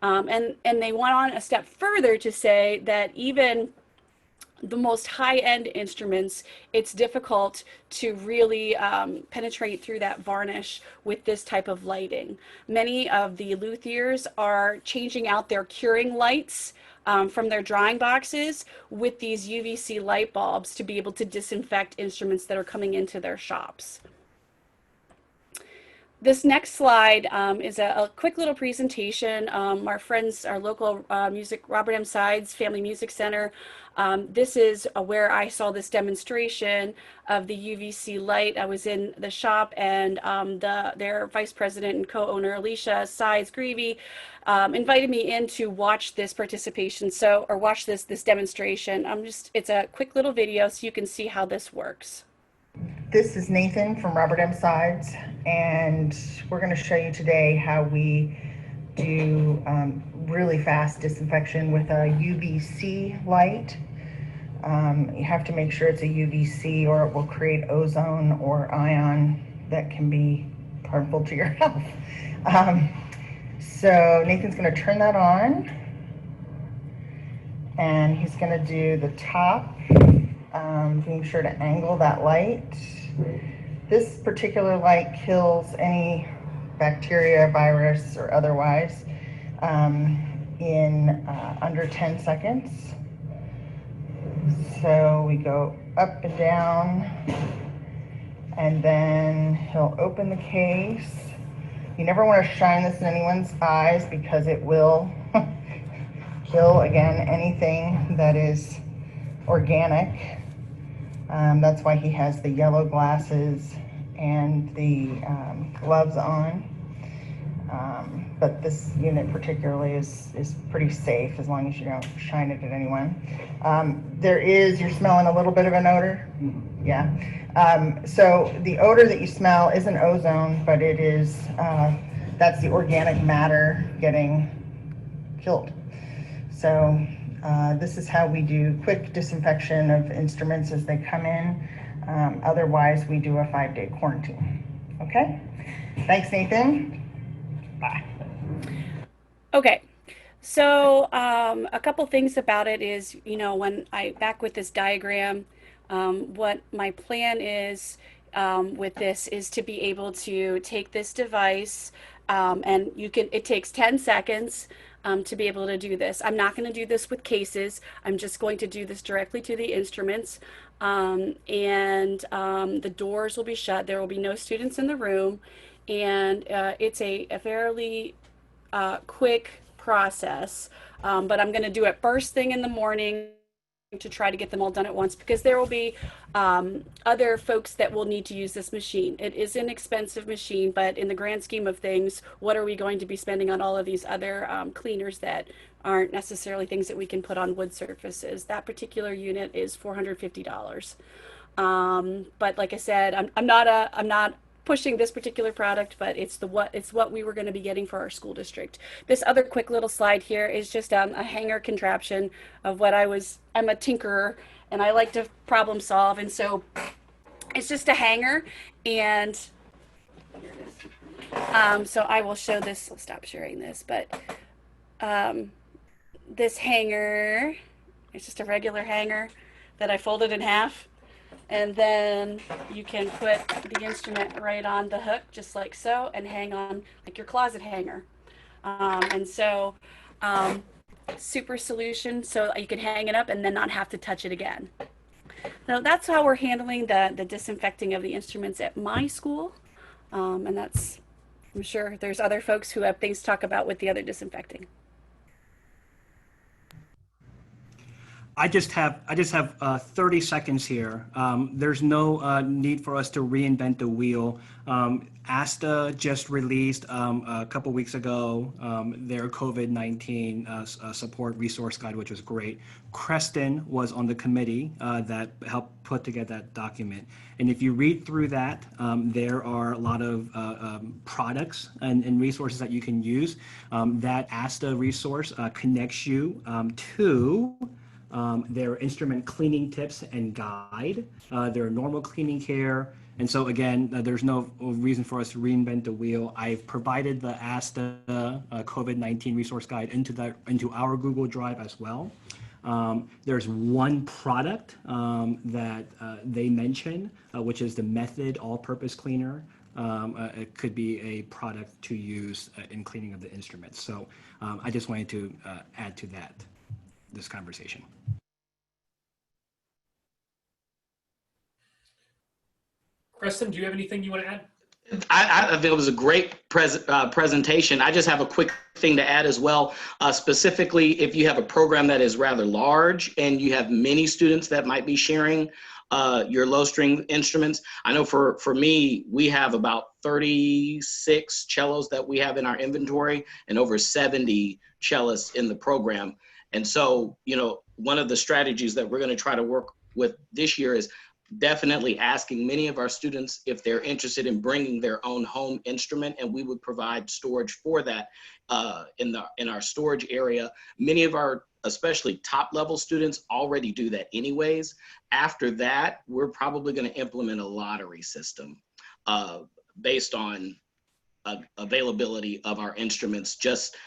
And they went on a step further to say that even the most high-end instruments, it's difficult to really penetrate through that varnish with this type of lighting. Many of the luthiers are changing out their curing lights from their drawing boxes with these UVC light bulbs to be able to disinfect instruments that are coming into their shops. This next slide is a quick little presentation. Our friends, our local Robert M. Sides Family Music Center. This is where I saw this demonstration of the UVC light. I was in the shop, and their vice president and co-owner, Alicia Sides Greavy, invited me in to watch this participation. Or watch this demonstration. It's a quick little video so you can see how this works. This is Nathan from Robert M. Sides, and we're going to show you today how we do really fast disinfection with a UVC light. You have to make sure it's a UVC, or it will create ozone or ion that can be harmful to your health. So Nathan's going to turn that on, and he's going to do the top, being sure to angle that light. This particular light kills any bacteria, virus, or otherwise in under 10 seconds. So we go up and down, and then he'll open the case. You never want to shine this in anyone's eyes because it will kill, again, anything that is organic. That's why he has the yellow glasses and the gloves on. But this unit particularly is pretty safe as long as you don't shine it at anyone. You're smelling a little bit of an odor? Yeah. So the odor that you smell isn't ozone, but it is, that's the organic matter getting killed. So this is how we do quick disinfection of instruments as they come in. Otherwise, we do a 5-day quarantine. Okay? Thanks, Nathan. Bye. Okay. So a couple things about it is, when back with this diagram, what my plan is with this is to be able to take this device and it takes 10 seconds to be able to do this. I'm not going to do this with cases. I'm just going to do this directly to the instruments. The doors will be shut. There will be no students in the room. And it's a fairly quick process. But I'm going to do it first thing in the morning. to try to get them all done at once, because there will be other folks that will need to use this machine. It is an expensive machine, but in the grand scheme of things, what are we going to be spending on all of these other cleaners that aren't necessarily things that we can put on wood surfaces? That particular unit is $450. But like I said, I'm not pushing this particular product, but it's what we were going to be getting for our school district. This other quick little slide here is just a hanger contraption of what I'm a tinkerer and I like to problem solve, and so it's just a hanger, and so I will show this. I'll stop sharing this, but this hanger, it's just a regular hanger that I folded in half. And then you can put the instrument right on the hook, just like so, and hang on like your closet hanger. And so, super solution, so you can hang it up and then not have to touch it again. So that's how we're handling the disinfecting of the instruments at my school. And I'm sure there's other folks who have things to talk about with the other disinfecting. I just have 30 seconds here. There's no need for us to reinvent the wheel. ASTA just released a couple weeks ago their COVID-19 support resource guide, which was great. Creston was on the committee that helped put together that document. And if you read through that, there are a lot of products and resources that you can use. That ASTA resource connects you to their instrument cleaning tips and guide, their normal cleaning care. And so again, there's no reason for us to reinvent the wheel. I've provided the ASTA COVID-19 resource guide into our Google Drive as well. There's one product that they mention, which is the Method All-Purpose Cleaner. It could be a product to use in cleaning of the instruments. So I just wanted to add to this conversation. Creston, do you have anything you want to add? I think it was a great presentation. I just have a quick thing to add as well. Specifically, if you have a program that is rather large and you have many students that might be sharing your low string instruments. I know for me, we have about 36 cellos that we have in our inventory and over 70 cellists in the program. And so, one of the strategies that we're going to try to work with this year is definitely asking many of our students if they're interested in bringing their own home instrument, and we would provide storage for that in our storage area. Many of our, especially top level students, already do that anyways. After that, we're probably going to implement a lottery system based on availability of our instruments, just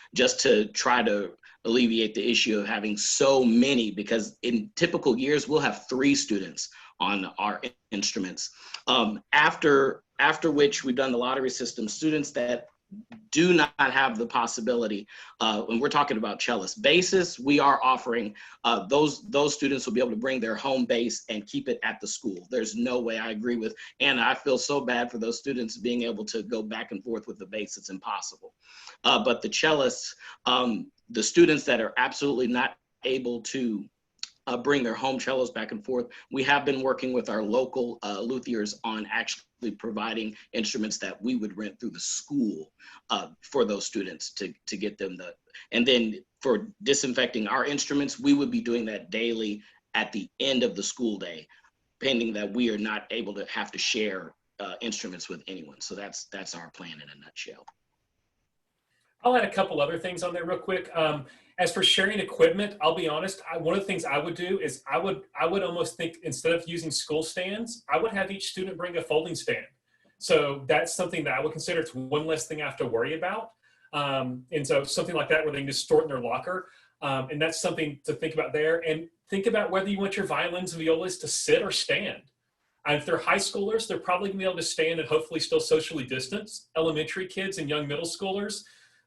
to try to alleviate the issue of having so many, because in typical years, we'll have 3 students on our instruments. After which we've done the lottery system, students that do not have the possibility, when we're talking about cellists, basses, we are offering, those students will be able to bring their home bass and keep it at the school. There's no way, I agree with Anna, I feel so bad for those students being able to go back and forth with the bass, it's impossible. But the cellists, the students that are absolutely not able to bring their home cellos back and forth, we have been working with our local luthiers on actually providing instruments that we would rent through the school for those students to get them and then for disinfecting our instruments, we would be doing that daily at the end of the school day, pending that we are not able to have to share instruments with anyone. So that's our plan in a nutshell. I'll add a couple other things on there real quick. As for sharing equipment, I'll be honest, one of the things I would do is I would almost think, instead of using school stands, I would have each student bring a folding stand. So that's something that I would consider. It's one less thing I have to worry about. And so something like that where they can just store it in their locker. And that's something to think about there. And think about whether you want your violins and violas to sit or stand. And if they're high schoolers, they're probably gonna be able to stand and hopefully still socially distance. Elementary kids and young middle schoolers,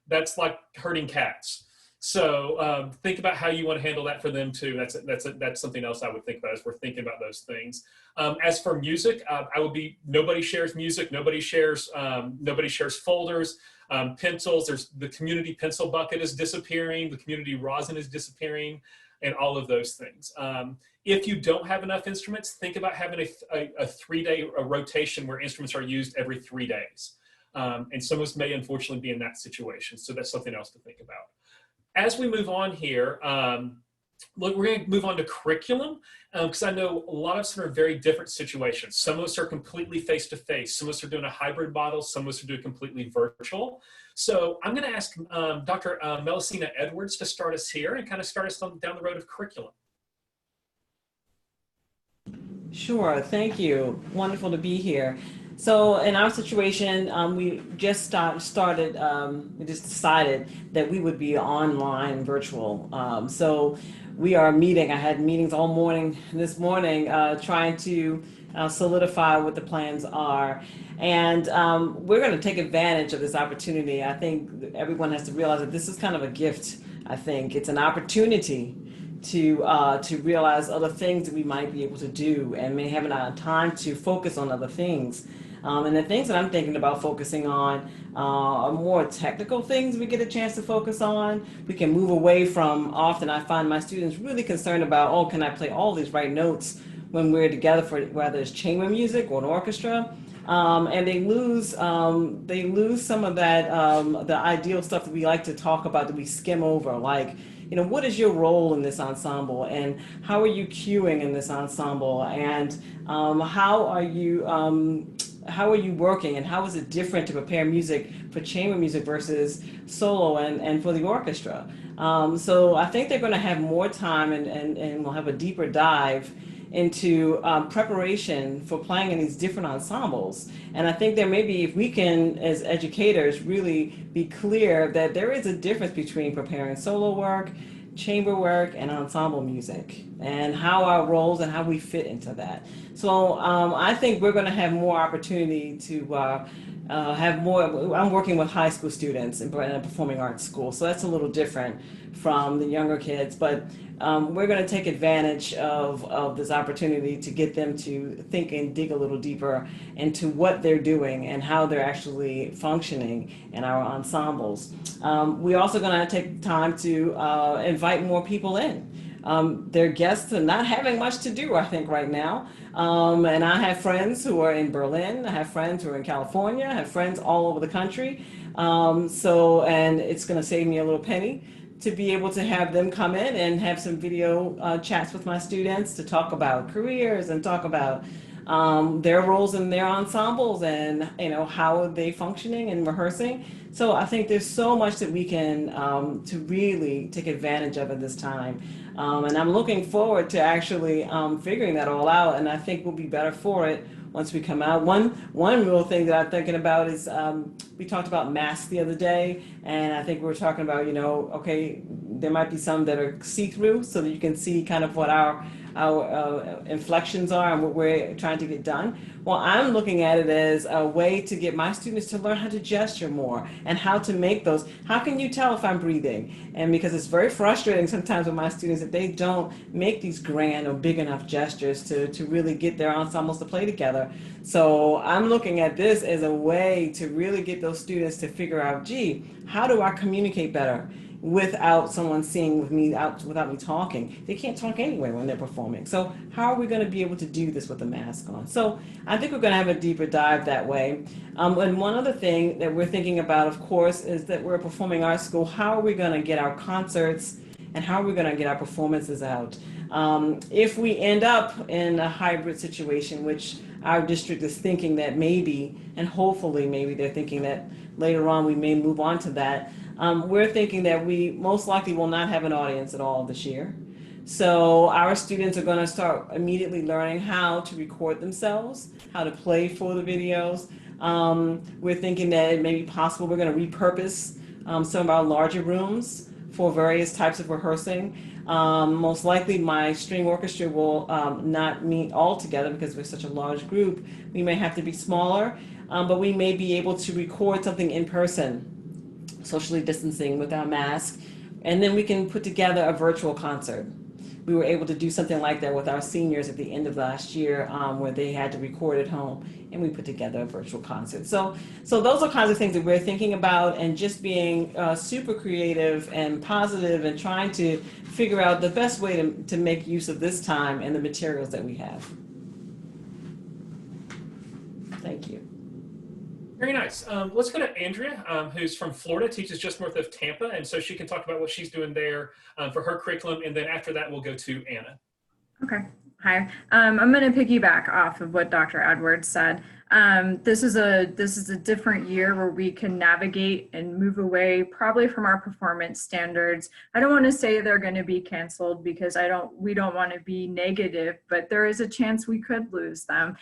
that's like herding cats. So think about how you want to handle that for them too. That's something else I would think about as we're thinking about those things. As for music, I would be, nobody shares music, nobody shares folders. Pencils, there's the community pencil bucket is disappearing, the community rosin is disappearing, and all of those things. If you don't have enough instruments, think about having a 3-day rotation where instruments are used every 3 days. And some of us may unfortunately be in that situation. So that's something else to think about. As we move on here, look, we're going to move on to curriculum because I know a lot of us are in very different situations. Some of us are completely face-to-face. Some of us are doing a hybrid model. Some of us are doing completely virtual. So I'm going to ask Dr. Mellasenah Edwards to start us here and kind of start us down the road of curriculum. Sure, thank you. Wonderful to be here. So in our situation, we just started, we just decided that we would be online virtual. So we are meeting. I had meetings all morning this morning trying to solidify what the plans are. And we're going to take advantage of this opportunity. I think everyone has to realize that this is kind of a gift. I think it's an opportunity to realize other things that we might be able to do and may have time to focus on other things. And the things that I'm thinking about focusing on are more technical things we get a chance to focus on. We can move away from, often I find my students really concerned about, oh, can I play all these right notes when we're together for whether it's chamber music or an orchestra? And they lose some of that, the ideal stuff that we like to talk about that we skim over, like, you know, what is your role in this ensemble and how are you cueing in this ensemble and how are you working and how is it different to prepare music for chamber music versus solo and for the orchestra? So I think they're going to have more time and we'll have a deeper dive into preparation for playing in these different ensembles. And I think there may be, if we can, as educators, really be clear that there is a difference between preparing solo work, chamber work, and ensemble music, and how our roles and how we fit into that. So I think we're going to have more opportunity to have more. I'm working with high school students in a performing arts school, so that's a little different from the younger kids, but we're going to take advantage of this opportunity to get them to think and dig a little deeper into what they're doing and how they're actually functioning in our ensembles. We're also going to take time to invite more people in. Their guests are not having much to do, I think, right now. And I have friends who are in Berlin. I have friends who are in California. I have friends all over the country. And it's going to save me a little penny to be able to have them come in and have some video chats with my students to talk about careers and talk about their roles in their ensembles and, you know, how are they functioning and rehearsing. So I think there's so much that we can to really take advantage of at this time. And I'm looking forward to actually figuring that all out. And I think we'll be better for it once we come out. One real thing that I'm thinking about is we talked about masks the other day, and I think we were talking about, you know, okay, there might be some that are see-through so that you can see kind of what our inflections are and what we're trying to get done. Well, I'm looking at it as a way to get my students to learn how to gesture more and how to make those. How can you tell if I'm breathing? And because it's very frustrating sometimes with my students if they don't make these grand or big enough gestures to really get their ensembles to play together. So I'm looking at this as a way to really get those students to figure out, gee, how do I communicate better without someone seeing without me talking? They can't talk anyway when they're performing. So how are we going to be able to do this with a mask on? So I think we're going to have a deeper dive that way. And one other thing that we're thinking about, of course, is that we're a performing arts school. How are we going to get our concerts and how are we going to get our performances out? If we end up in a hybrid situation, which our district is thinking that maybe, and hopefully maybe they're thinking that later on we may move on to that, we're thinking that we most likely will not have an audience at all this year. So our students are going to start immediately learning how to record themselves, how to play for the videos. We're thinking that it may be possible we're going to repurpose some of our larger rooms for various types of rehearsing. Most likely my string orchestra will not meet all together because we're such a large group. We may have to be smaller, but we may be able to record something in person, socially distancing with our mask, and then we can put together a virtual concert. we were able to do something like that with our seniors at the end of last year, where they had to record at home, and we put together a virtual concert. So those are kinds of things that we're thinking about, and just being super creative and positive, and trying to figure out the best way to make use of this time and the materials that we have. Thank you. Very nice. Let's go to Andrea, who's from Florida, teaches just north of Tampa, and so she can talk about what she's doing there for her curriculum, and then after that we'll go to Anna. Okay. Hi. I'm going to piggyback off of what Dr. Edwards said. This is a different year where we can navigate and move away probably from our performance standards. I don't want to say they're going to be canceled, because we don't want to be negative, but there is a chance we could lose them.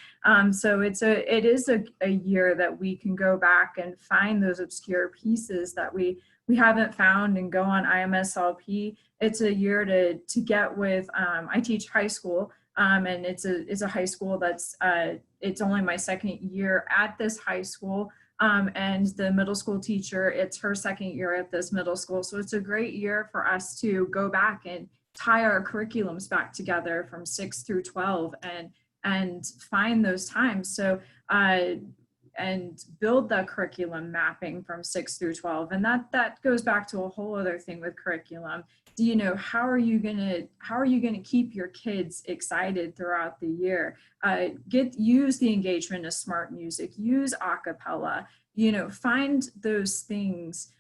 So it is a year that we can go back and find those obscure pieces that we haven't found and go on IMSLP. It's a year to get with, I teach high school, and it's a high school that's, it's only my second year at this high school, and the middle school teacher, it's her second year at this middle school. So it's a great year for us to go back and tie our curriculums back together from 6 through 12 and find those times. So, and build the curriculum mapping from 6 through 12. And that goes back to a whole other thing with curriculum. Do you know, how are you gonna keep your kids excited throughout the year? Use the engagement of smart music, use a cappella, find those things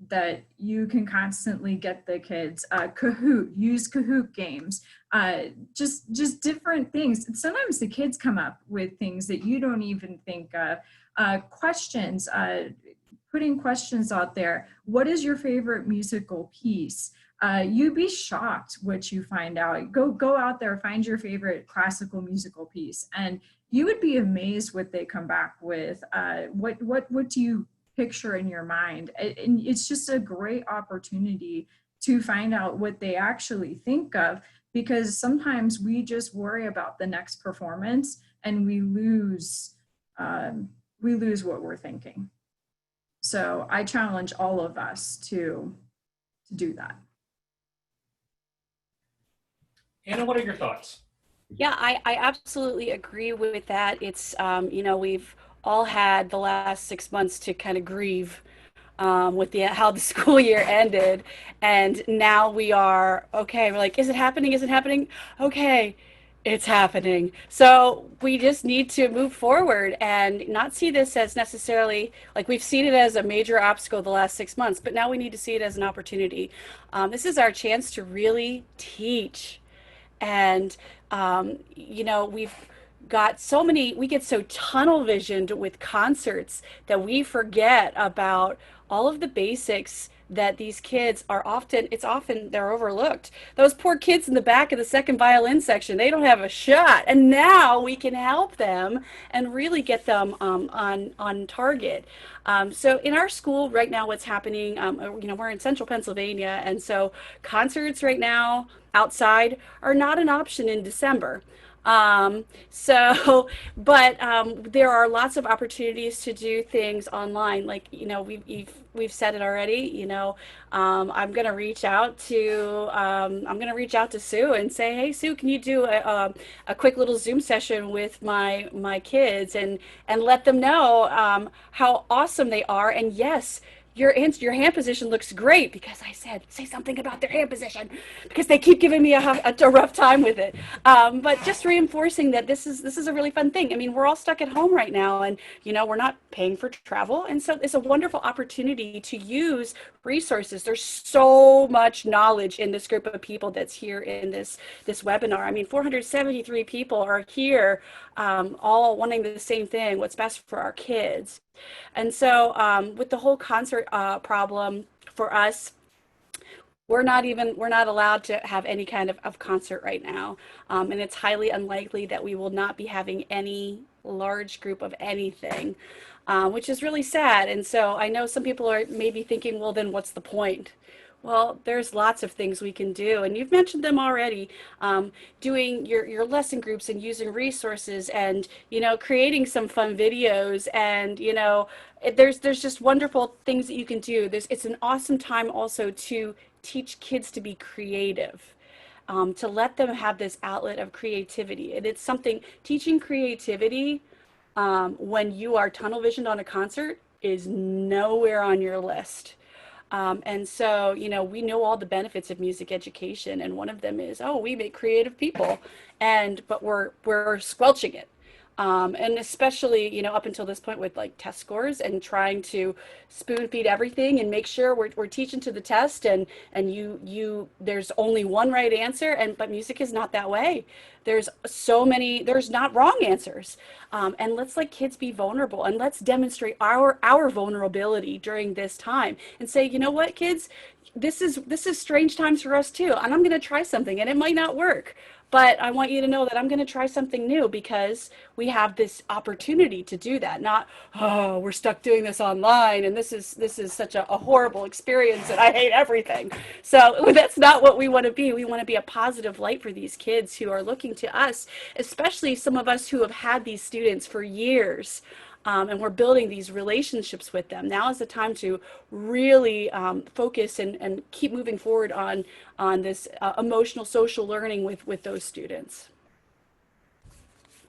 that you can constantly get the kids. Use Kahoot games, just different things. Sometimes the kids come up with things that you don't even think of. Questions, putting questions out there. What is your favorite musical piece? You'd be shocked what you find out. Go out there, find your favorite classical musical piece, and you would be amazed what they come back with. What do you picture in your mind? And it's just a great opportunity to find out what they actually think of, because sometimes we just worry about the next performance and we lose what we're thinking. So I challenge all of us to do that. Anna, what are your thoughts? Yeah, I absolutely agree with that. It's, we've all had the last 6 months to kind of grieve with how the school year ended. And now we are, okay, we're like, is it happening? Is it happening? Okay, it's happening. So we just need to move forward and not see this as necessarily, like, we've seen it as a major obstacle the last 6 months, but now we need to see it as an opportunity. This is our chance to really teach. And, we've got we get so tunnel visioned with concerts that we forget about all of the basics that these kids are they're overlooked. Those poor kids in the back of the second violin section, they don't have a shot. And now we can help them and really get them on target. So in our school right now, what's happening, we're in central Pennsylvania. And so concerts right now outside are not an option in December. But there are lots of opportunities to do things online. Like, we've said it already, I'm going to reach out to Sue and say, hey, Sue, can you do a quick little Zoom session with my kids and let them know how awesome they are. And yes, your hand position looks great, because I said, say something about their hand position, because they keep giving me a rough time with it. But just reinforcing that this is a really fun thing. I mean, we're all stuck at home right now, and, we're not paying for travel. And so it's a wonderful opportunity to use resources. There's so much knowledge in this group of people that's here in this webinar. I mean, 473 people are here, all wanting the same thing, what's best for our kids. And so with the whole concert problem for us, we're not allowed to have any kind of concert right now. And it's highly unlikely that we will not be having any large group of anything, which is really sad. And so I know some people are maybe thinking, well, then what's the point? Well, there's lots of things we can do, and you've mentioned them already. Doing your lesson groups and using resources, and creating some fun videos, and there's just wonderful things that you can do. It's an awesome time also to teach kids to be creative. to let them have this outlet of creativity. And it's something, teaching creativity when you are tunnel visioned on a concert is nowhere on your list. And so, you know, we know all the benefits of music education, and one of them is, oh, we make creative people, but we're squelching it. And especially, you know, up until this point with like test scores and trying to spoon feed everything and make sure we're teaching to the test, and there's only one right answer, but music is not that way. There's not wrong answers. And let's let kids be vulnerable, and let's demonstrate our vulnerability during this time and say, you know what, kids, this is strange times for us too. And I'm going to try something and it might not work. But I want you to know that I'm going to try something new because we have this opportunity to do that. Not, oh, we're stuck doing this online and this is such a horrible experience and I hate everything. So that's not what we want to be. We want to be a positive light for these kids who are looking to us, especially some of us who have had these students for years. And we're building these relationships with them. Now is the time to really focus and keep moving forward on this emotional social learning with those students.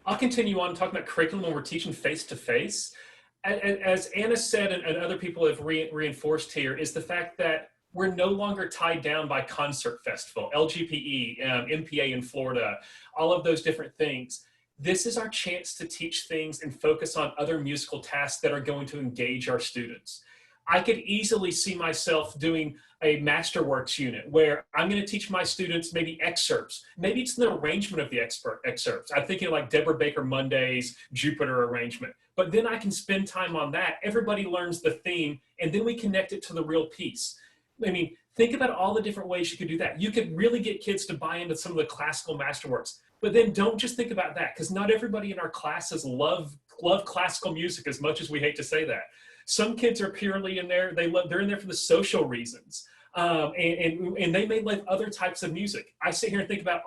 I'll continue on talking about curriculum when we're teaching face-to-face. As Anna said, and other people have reinforced here, is the fact that we're no longer tied down by concert festival, LGPE, MPA in Florida, all of those different things. This is our chance to teach things and focus on other musical tasks that are going to engage our students. I could easily see myself doing a Masterworks unit where I'm going to teach my students maybe excerpts. Maybe it's the arrangement of the excerpts. I'm thinking like Deborah Baker Monday's Jupiter arrangement. But then I can spend time on that. Everybody learns the theme, and then we connect it to the real piece. I mean, think about all the different ways you could do that. You could really get kids to buy into some of the classical Masterworks. But then don't just think about that, because not everybody in our classes love classical music as much as we hate to say that. Some kids are purely in there, they're in there for the social reasons. And they may like other types of music. I sit here and think about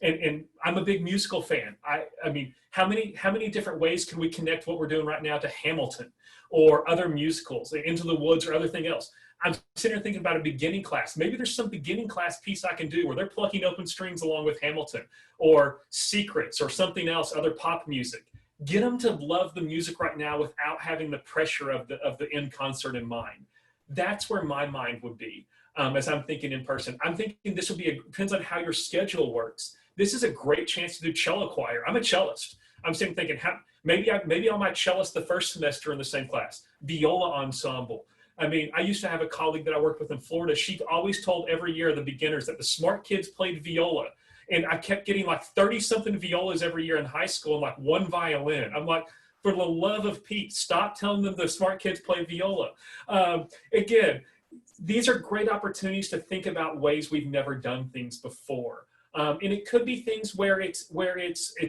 and I'm a big musical fan. I mean, how many different ways can we connect what we're doing right now to Hamilton or other musicals, Into the Woods or other thing else? I'm sitting here thinking about a beginning class. Maybe there's some beginning class piece I can do where they're plucking open strings along with Hamilton or Secrets or something else, other pop music. Get them to love the music right now without having the pressure of the end concert in mind. That's where my mind would be as I'm thinking in person. I'm thinking this will depends on how your schedule works. This is a great chance to do cello choir. I'm a cellist. I'm sitting thinking, maybe I might cellist the first semester in the same class. Viola ensemble. I mean, I used to have a colleague that I worked with in Florida. She always told every year the beginners that the smart kids played viola. And I kept getting like 30-something violas every year in high school and like one violin. I'm like, for the love of Pete, stop telling them the smart kids play viola. Again, these are great opportunities to think about ways we've never done things before. And it could be things where it's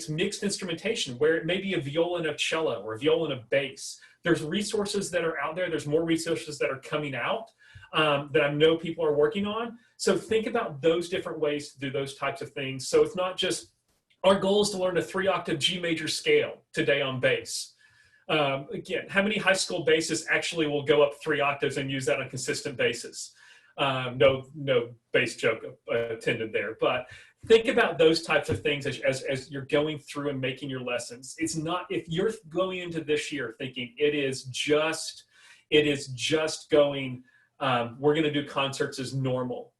mixed instrumentation, where it may be a viola and a cello or a viola and a bass. There's resources that are out there. There's more resources that are coming out that I know people are working on. So think about those different ways to do those types of things. So it's not just our goal is to learn a 3-octave G major scale today on bass. Again, how many high school bassists actually will go up 3 octaves and use that on a consistent basis? No bass joke attended there, but think about those types of things as you're going through and making your lessons. It's not, if you're going into this year thinking it is just going, we're going to do concerts as normal,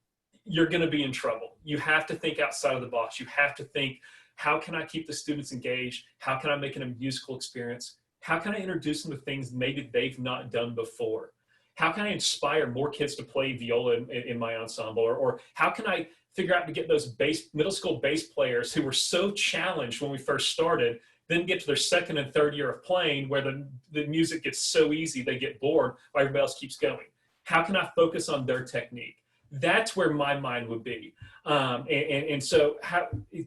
you're going to be in trouble. You have to think outside of the box. You have to think, how can I keep the students engaged? How can I make it a musical experience? How can I introduce them to things maybe they've not done before? How can I inspire more kids to play viola in my ensemble? Or how can I figure out to get those middle school bass players who were so challenged when we first started, then get to their second and third year of playing where the music gets so easy they get bored while everybody else keeps going? How can I focus on their technique? That's where my mind would be. And so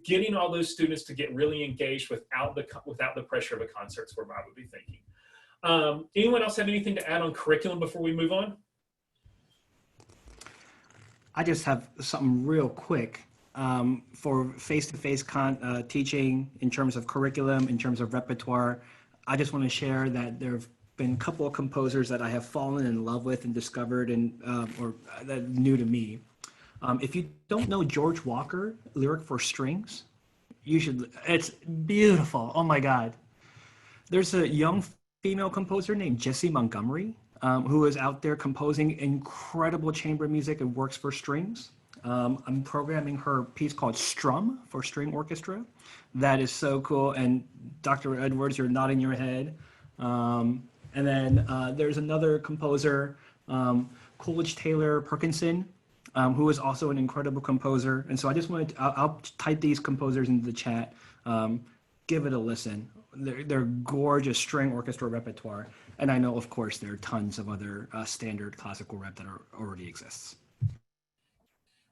getting all those students to get really engaged without the pressure of a concert is where I would be thinking. Anyone else have anything to add on curriculum before we move on? I just have something real quick for face-to-face teaching in terms of curriculum, in terms of repertoire. I just want to share that there have been a couple of composers that I have fallen in love with and discovered or that are new to me. If you don't know George Walker, Lyric for Strings, you should, it's beautiful. Oh my God. There's a young female composer named Jessie Montgomery, who is out there composing incredible chamber music and works for strings. I'm programming her piece called Strum for string orchestra. That is so cool. And Dr. Edwards, you're nodding your head. And then there's another composer, Coolidge Taylor Perkinson, who is also an incredible composer. And so I just wanted to, I'll type these composers into the chat. Give it a listen. They're gorgeous string orchestra repertoire. And I know, of course, there are tons of other standard classical rep that already exists.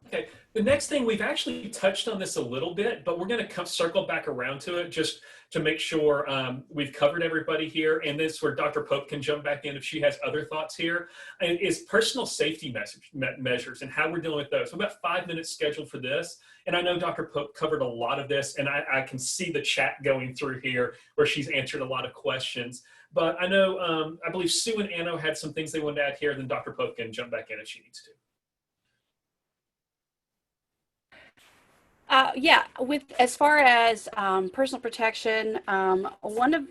Okay, the next thing, we've actually touched on this a little bit, but we're going to circle back around to it just to make sure we've covered everybody here. And this is where Dr. Pope can jump back in if she has other thoughts here, and is personal safety measures and how we're dealing with those. We've got 5 minutes scheduled for this. And I know Dr. Pope covered a lot of this, and I can see the chat going through here where she's answered a lot of questions. But I know, I believe Sue and Anno had some things they wanted to add here, then Dr. Pope can jump back in if she needs to. Yeah, with as far as personal protection, one of,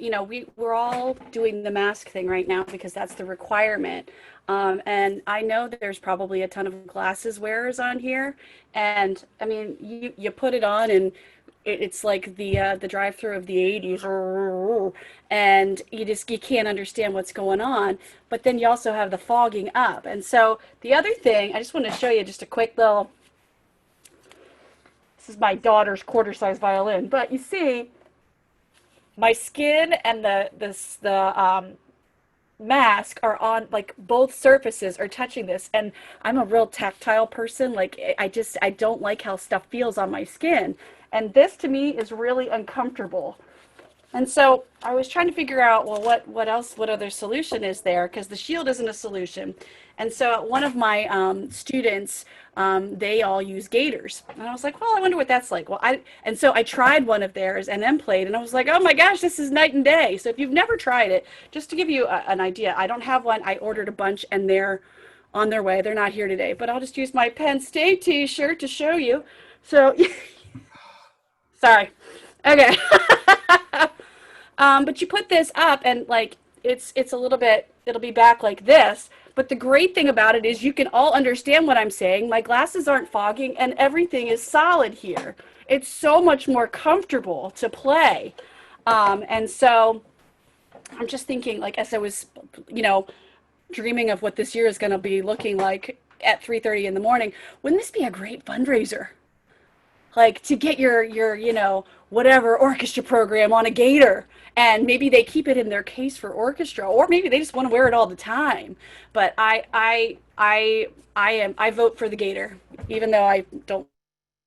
we're all doing the mask thing right now because that's the requirement. And I know that there's probably a ton of glasses wearers on here. And I mean, you put it on and it's like the drive-through of the 80s, and you can't understand what's going on. But then you also have the fogging up. And so the other thing, I just want to show you just a quick little. This is my daughter's quarter-size violin, but you see, my skin and the mask are on, like, both surfaces are touching this, and I'm a real tactile person. Like, I don't like how stuff feels on my skin, and this to me is really uncomfortable. And so I was trying to figure out, well, what other solution is there? Because the shield isn't a solution. And so one of my students, they all use gaiters. And I was like, well, I wonder what that's like. And so I tried one of theirs and then played, and I was like, oh my gosh, this is night and day. So if you've never tried it, just to give you an idea, I don't have one. I ordered a bunch and they're on their way. They're not here today, but I'll just use my Penn State t-shirt to show you. So, sorry. Okay. But you put this up and like, it's a little bit, it'll be back like this. But the great thing about it is you can all understand what I'm saying. My glasses aren't fogging and everything is solid here. It's so much more comfortable to play. And so I'm just thinking, like, as I was, dreaming of what this year is going to be looking like at 3:30 in the morning, wouldn't this be a great fundraiser? Like, to get your whatever orchestra program on a gaiter, and maybe they keep it in their case for orchestra, or maybe they just want to wear it all the time. But I vote for the gaiter, even though I don't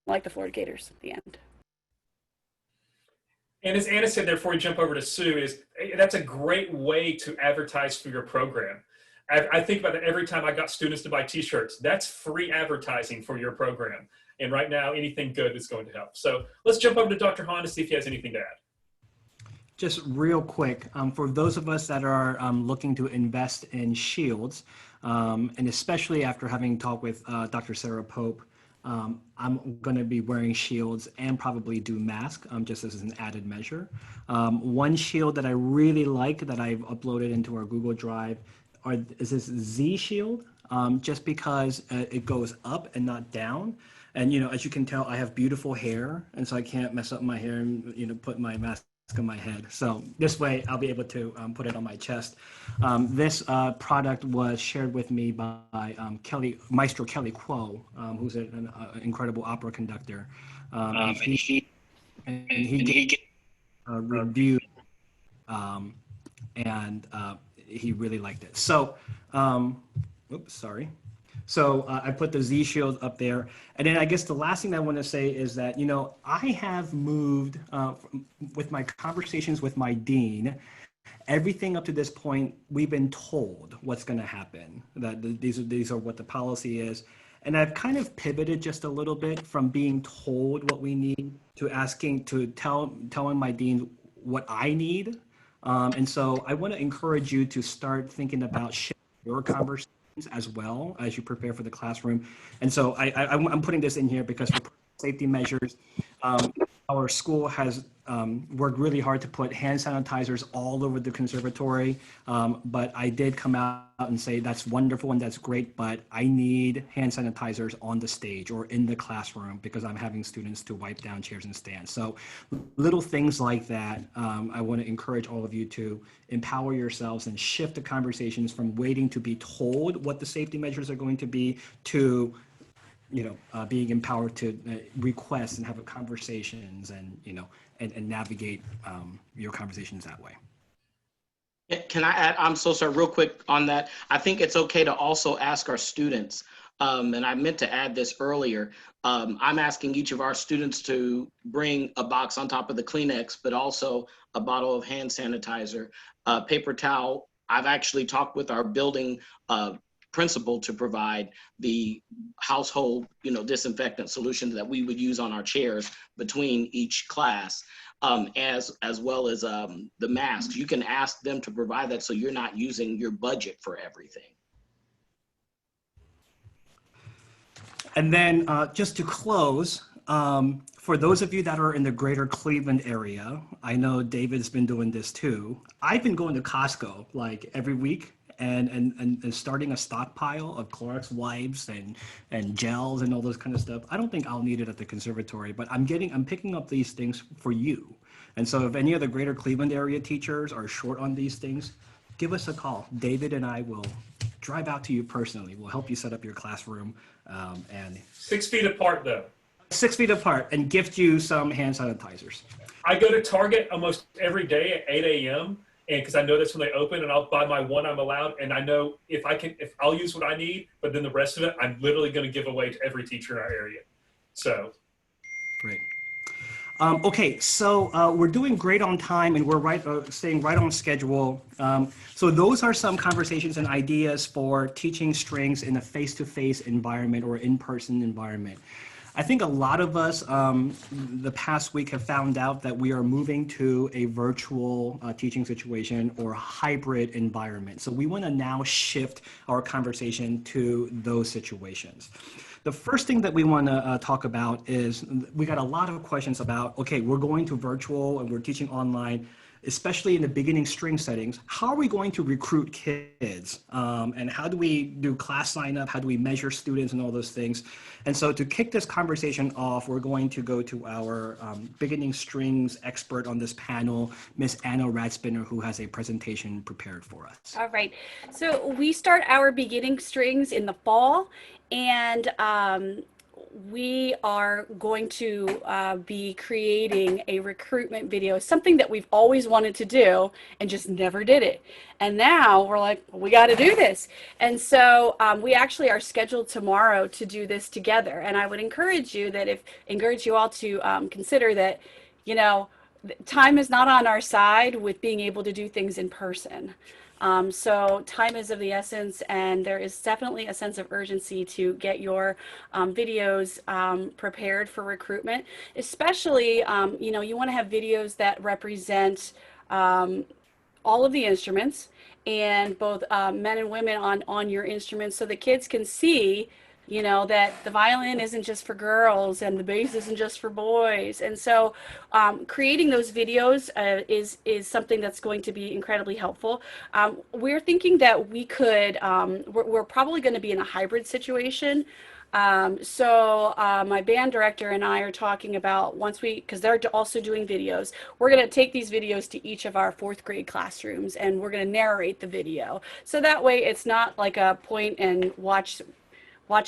like the Florida Gators at the end. And as Anna said there, before we jump over to Sue, that's a great way to advertise for your program. I think about that every time I got students to buy t-shirts. That's free advertising for your program. And right now, anything good is going to help. So let's jump over to Dr. Hahn to see if he has anything to add. Just real quick, for those of us that are looking to invest in shields, and especially after having talked with Dr. Sara Pope, I'm going to be wearing shields and probably do mask just as an added measure. One shield that I really like that I've uploaded into our Google Drive is this Z shield, just because it goes up and not down. And, as you can tell, I have beautiful hair, and so I can't mess up my hair and, put my mask on my head. So this way I'll be able to put it on my chest. This product was shared with me by Maestro Kelly Kuo, who's an incredible opera conductor. And he reviewed, and he really liked it. So, oops, sorry. So I put the Z shield up there. And then I guess the last thing that I want to say is that, I have moved with my conversations with my dean, everything up to this point, we've been told what's going to happen, that these are what the policy is. And I've kind of pivoted just a little bit from being told what we need to telling my dean what I need. And so I want to encourage you to start thinking about your conversation as well as you prepare for the classroom. And so I'm putting this in here because for safety measures, our school has worked really hard to put hand sanitizers all over the conservatory. But I did come out and say that's wonderful and that's great, but I need hand sanitizers on the stage or in the classroom because I'm having students to wipe down chairs and stands. So little things like that, I want to encourage all of you to empower yourselves and shift the conversations from waiting to be told what the safety measures are going to be to being empowered to request and have conversations and, and navigate your conversations that way. Can I add, I'm so sorry, real quick on that. I think it's okay to also ask our students, and I meant to add this earlier. I'm asking each of our students to bring a box on top of the Kleenex, but also a bottle of hand sanitizer, paper towel. I've actually talked with our building principal to provide the household, disinfectant solution that we would use on our chairs between each class, as well as the masks. You can ask them to provide that so you're not using your budget for everything. And then just to close, for those of you that are in the greater Cleveland area, I know David's been doing this too. I've been going to Costco like every week and starting a stockpile of Clorox wipes and gels and all those kind of stuff. I don't think I'll need it at the conservatory, but I'm picking up these things for you. And so if any of the greater Cleveland area teachers are short on these things, give us a call. David and I will drive out to you personally. We'll help you set up your classroom and 6 feet apart though. 6 feet apart and gift you some hand sanitizers. I go to Target almost every day at 8 a.m. and because I know that's when they open, and I'll buy my one I'm allowed, and I know if I'll use what I need, but then the rest of it I'm literally going to give away to every teacher in our area. So great. Okay, so we're doing great on time, and we're staying right on schedule. So those are some conversations and ideas for teaching strings in a face-to-face environment or in-person environment. I think a lot of us the past week have found out that we are moving to a virtual teaching situation or hybrid environment. So we want to now shift our conversation to those situations. The first thing that we want to talk about is we got a lot of questions about, okay, we're going to virtual and we're teaching online, especially in the beginning string settings. How are we going to recruit kids? And how do we do class sign up? How do we measure students and all those things? And so to kick this conversation off, we're going to go to our beginning strings expert on this panel, Miss Anna Radspinner, who has a presentation prepared for us. All right. So we start our beginning strings in the fall, and we are going to be creating a recruitment video, something that we've always wanted to do and just never did it. And now we're like, well, we got to do this. And so we actually are scheduled tomorrow to do this together. And I would encourage you all to consider that, time is not on our side with being able to do things in person. So time is of the essence, and there is definitely a sense of urgency to get your videos prepared for recruitment, especially, you want to have videos that represent all of the instruments and both men and women on your instruments, so the kids can see that the violin isn't just for girls and the bass isn't just for boys. And so creating those videos is something that's going to be incredibly helpful. We're thinking that we could, we're probably going to be in a hybrid situation. So my band director and I are talking about because they're also doing videos, we're going to take these videos to each of our 4th grade classrooms, and we're going to narrate the video. So that way it's not like a point and watch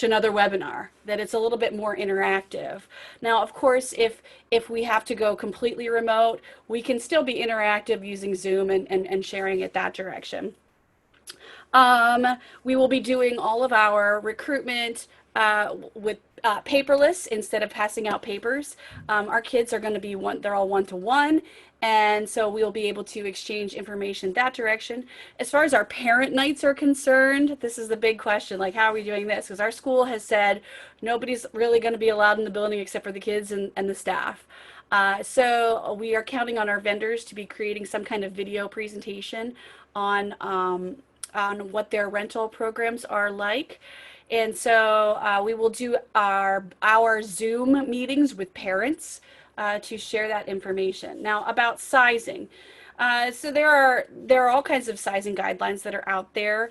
another webinar, that it's a little bit more interactive. Now, of course, if we have to go completely remote, we can still be interactive using Zoom and sharing it that direction. We will be doing all of our recruitment with paperless instead of passing out papers. Our kids are going to be they're all one-to-one. And so we'll be able to exchange information that direction. As far as our parent nights are concerned, this is the big question, like, how are we doing this? Because our school has said nobody's really going to be allowed in the building except for the kids and the staff. So we are counting on our vendors to be creating some kind of video presentation on on what their rental programs are like. And so we will do our Zoom meetings with parents to share that information. Now about sizing. So there are all kinds of sizing guidelines that are out there.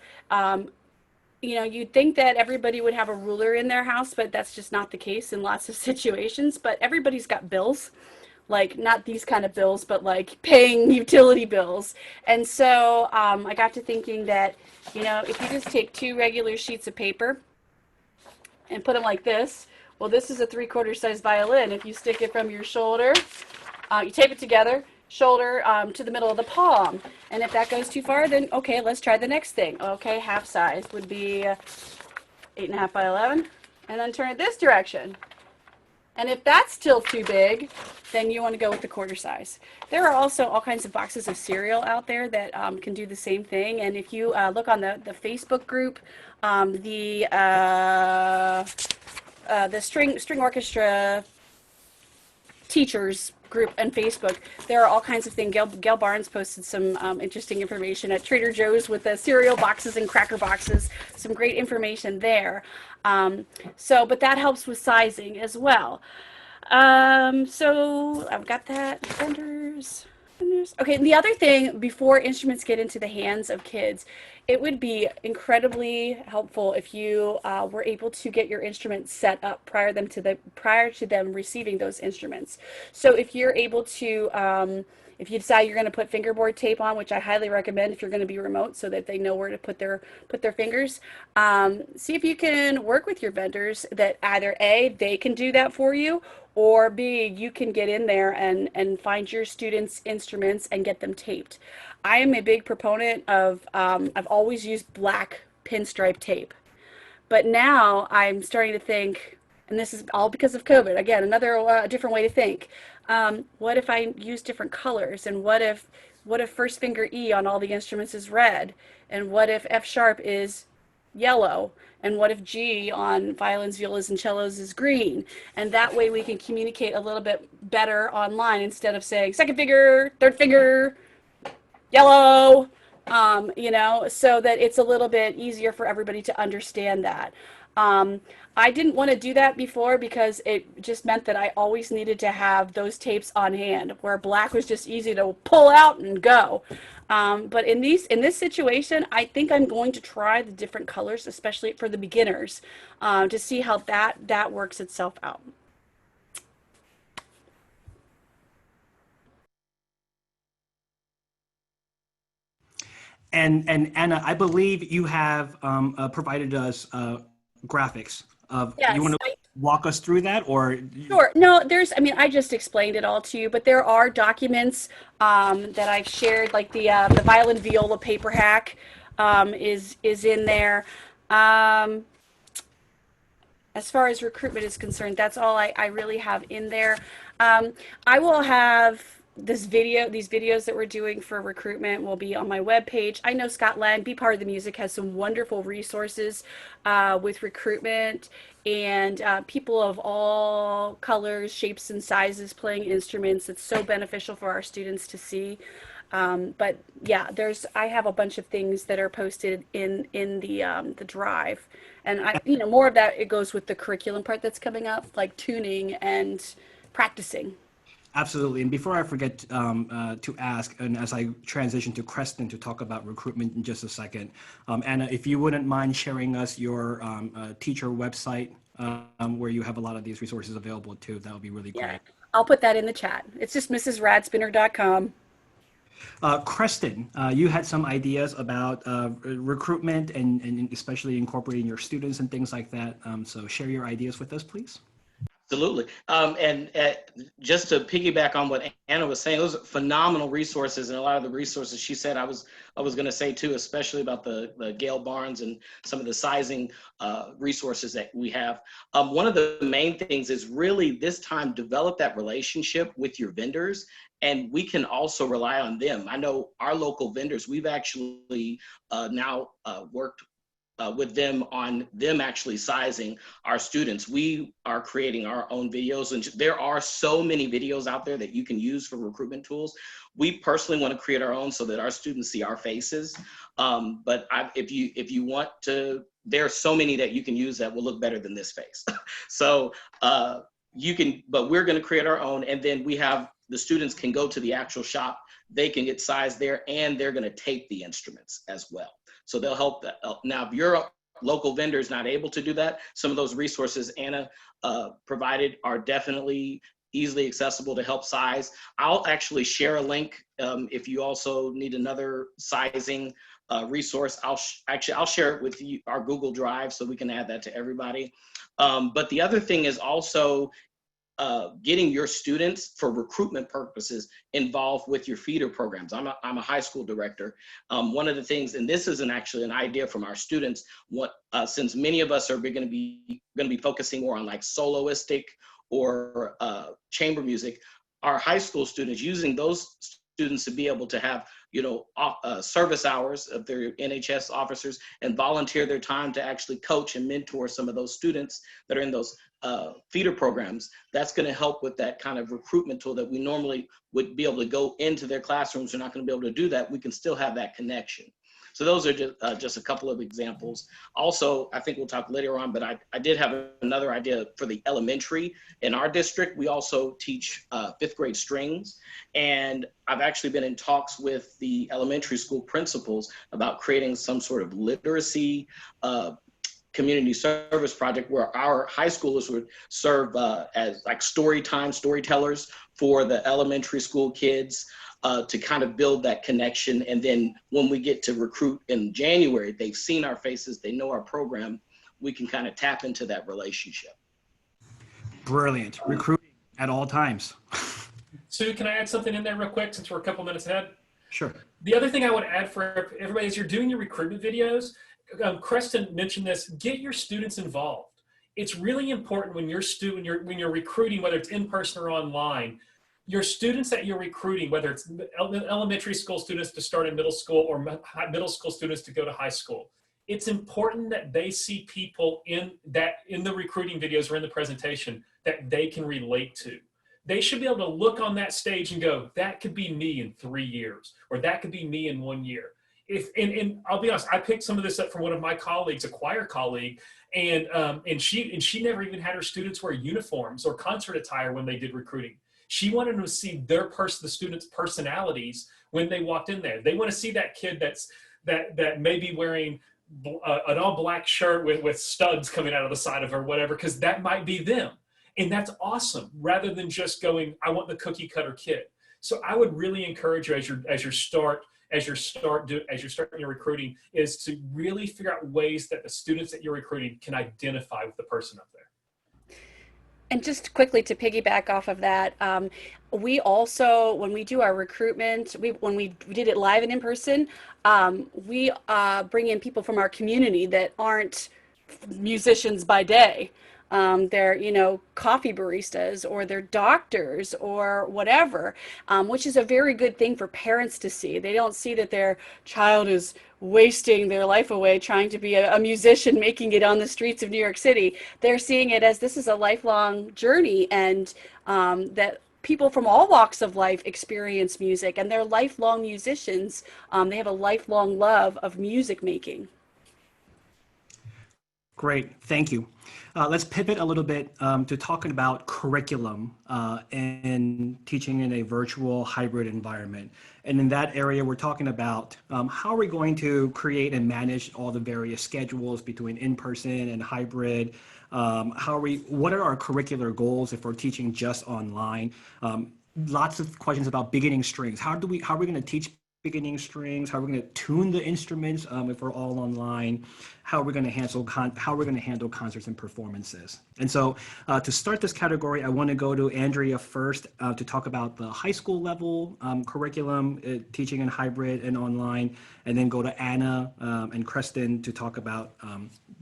You know, you'd think that everybody would have a ruler in their house, but that's just not the case in lots of situations. But everybody's got bills, like not these kind of bills, but like paying utility bills. And so I got to thinking that, you know, if you just take 2 regular sheets of paper and put them like this, well, this is a 3/4 size violin. If you stick it from your shoulder, you tape it together, shoulder to the middle of the palm. And if that goes too far, then okay, let's try the next thing. Okay, half size would be 8.5 by 11, and then turn it this direction. And if that's still too big, then you want to go with the 1/4 size. There are also all kinds of boxes of cereal out there that can do the same thing. And if you look on the Facebook group, the string orchestra teachers group on Facebook, there are all kinds of things. Gail Barnes posted some interesting information at Trader Joe's with the cereal boxes and cracker boxes, some great information there. But that helps with sizing as well. So I've got that. Vendors. Okay, and the other thing, before instruments get into the hands of kids, it would be incredibly helpful if you were able to get your instruments set up prior to them receiving those instruments. So if you're able to, if you decide you're going to put fingerboard tape on, which I highly recommend if you're going to be remote, so that they know where to put their fingers, see if you can work with your vendors that either A, they can do that for you, or B, you can get in there and find your students' instruments and get them taped. I am a big proponent of, I've always used black pinstripe tape. But now I'm starting to think, and this is all because of COVID, again, another different way to think. What if I use different colors? And what if first finger E on all the instruments is red? And what if F sharp is yellow? And what if G on violins, violas, and cellos is green? And that way we can communicate a little bit better online instead of saying second finger, third finger, yellow, you know, so that it's a little bit easier for everybody to understand that. I didn't want to do that before because it just meant that I always needed to have those tapes on hand, where black was just easy to pull out and go. But in this situation, I think I'm going to try the different colors, especially for the beginners, to see how that works itself out. And Anna, I believe you have provided us graphics of. Yes, you want to walk us through that, or? Sure. No, I just explained it all to you, but there are documents that I've shared, like the violin viola paper hack is in there. As far as recruitment is concerned, that's all I really have in there. I will have these videos that we're doing for recruitment will be on my webpage. I know Scott Lang, Be Part of the Music, has some wonderful resources with recruitment and people of all colors, shapes, and sizes playing instruments. It's so beneficial for our students to see. But yeah, I have a bunch of things that are posted in the drive, and more of that, it goes with the curriculum part that's coming up, like tuning and practicing. Absolutely. And before I forget to ask, and as I transition to Creston to talk about recruitment in just a second, Anna, if you wouldn't mind sharing us your teacher website where you have a lot of these resources available too, that would be really great. I'll put that in the chat. It's just mrsradspinner.com. Creston, you had some ideas about recruitment and especially incorporating your students and things like that. So share your ideas with us, please. Absolutely. And just to piggyback on what Anna was saying, those are phenomenal resources, and a lot of the resources she said I was going to say too, especially about the Gail Barnes and some of the sizing resources that we have. One of the main things is really this time develop that relationship with your vendors, and we can also rely on them. I know our local vendors, we've actually now worked with them on them actually sizing our students. We are creating our own videos, and there are so many videos out there that you can use for recruitment tools. We personally want to create our own so that our students see our faces. But if you want to, there are so many that you can use that will look better than this face. So you can, but we're going to create our own, and then we have the students can go to the actual shop. They can get sized there, and they're going to tape the instruments as well. So they'll help that. Now, if your local vendor is not able to do that, some of those resources Anna provided are definitely easily accessible to help size. I'll actually share a link if you also need another sizing resource. I'll share it with you, our Google Drive, so we can add that to everybody. But the other thing is also getting your students for recruitment purposes involved with your feeder programs. I'm a high school director. One of the things, and this isn't actually an idea from our students, since many of us are going to be focusing more on like soloistic or chamber music, our high school students, using those students to be able to have, service hours of their NHS officers and volunteer their time to actually coach and mentor some of those students that are in those feeder programs. That's going to help with that kind of recruitment tool that we normally would be able to go into their classrooms. We're not going to be able to do that. We can still have that connection. So those are just a couple of examples. Also, I think we'll talk later on, but I did have another idea for the elementary. In our district, we also teach 5th grade strings. And I've actually been in talks with the elementary school principals about creating some sort of literacy community service project where our high schoolers would serve as like storytellers for the elementary school kids. To kind of build that connection. And then when we get to recruit in January, they've seen our faces, they know our program, we can kind of tap into that relationship. Brilliant. Recruiting at all times. Sue, can I add something in there real quick since we're a couple minutes ahead? Sure. The other thing I would add for everybody is you're doing your recruitment videos. Creston mentioned this, get your students involved. It's really important when you're recruiting, whether it's in person or online, your students that you're recruiting, whether it's elementary school students to start in middle school or middle school students to go to high school, it's important that they see people in the recruiting videos or in the presentation that they can relate to. They should be able to look on that stage and go, that could be me in 3 years, or that could be me in 1 year. And I'll be honest, I picked some of this up from one of my colleagues, a choir colleague, and she never even had her students wear uniforms or concert attire when they did recruiting. She wanted them to see the students' personalities when they walked in there. They want to see that kid that may be wearing an all black shirt with studs coming out of the side of her, whatever, because that might be them. And that's awesome, rather than just going, I want the cookie cutter kid. So I would really encourage you as you're starting your recruiting is to really figure out ways that the students that you're recruiting can identify with the person up there. And just quickly to piggyback off of that, we also, when we do our recruitment, when we did it live and in person, we bring in people from our community that aren't musicians by day. They're, coffee baristas, or they're doctors or whatever, which is a very good thing for parents to see. They don't see that their child is wasting their life away trying to be a musician, making it on the streets of New York City. They're seeing it as this is a lifelong journey, and that people from all walks of life experience music, and they're lifelong musicians. They have a lifelong love of music making. Great, thank you. Let's pivot a little bit to talking about curriculum and teaching in a virtual hybrid environment. And in that area, we're talking about how are we going to create and manage all the various schedules between in-person and hybrid? What are our curricular goals if we're teaching just online? Lots of questions about beginning strings. How are we going to teach beginning strings? How are we going to tune the instruments if we're all online? How are we going to handle concerts and performances? And so to start this category, I want to go to Andrea first to talk about the high school level curriculum, teaching in hybrid and online, and then go to Anna and Creston to talk about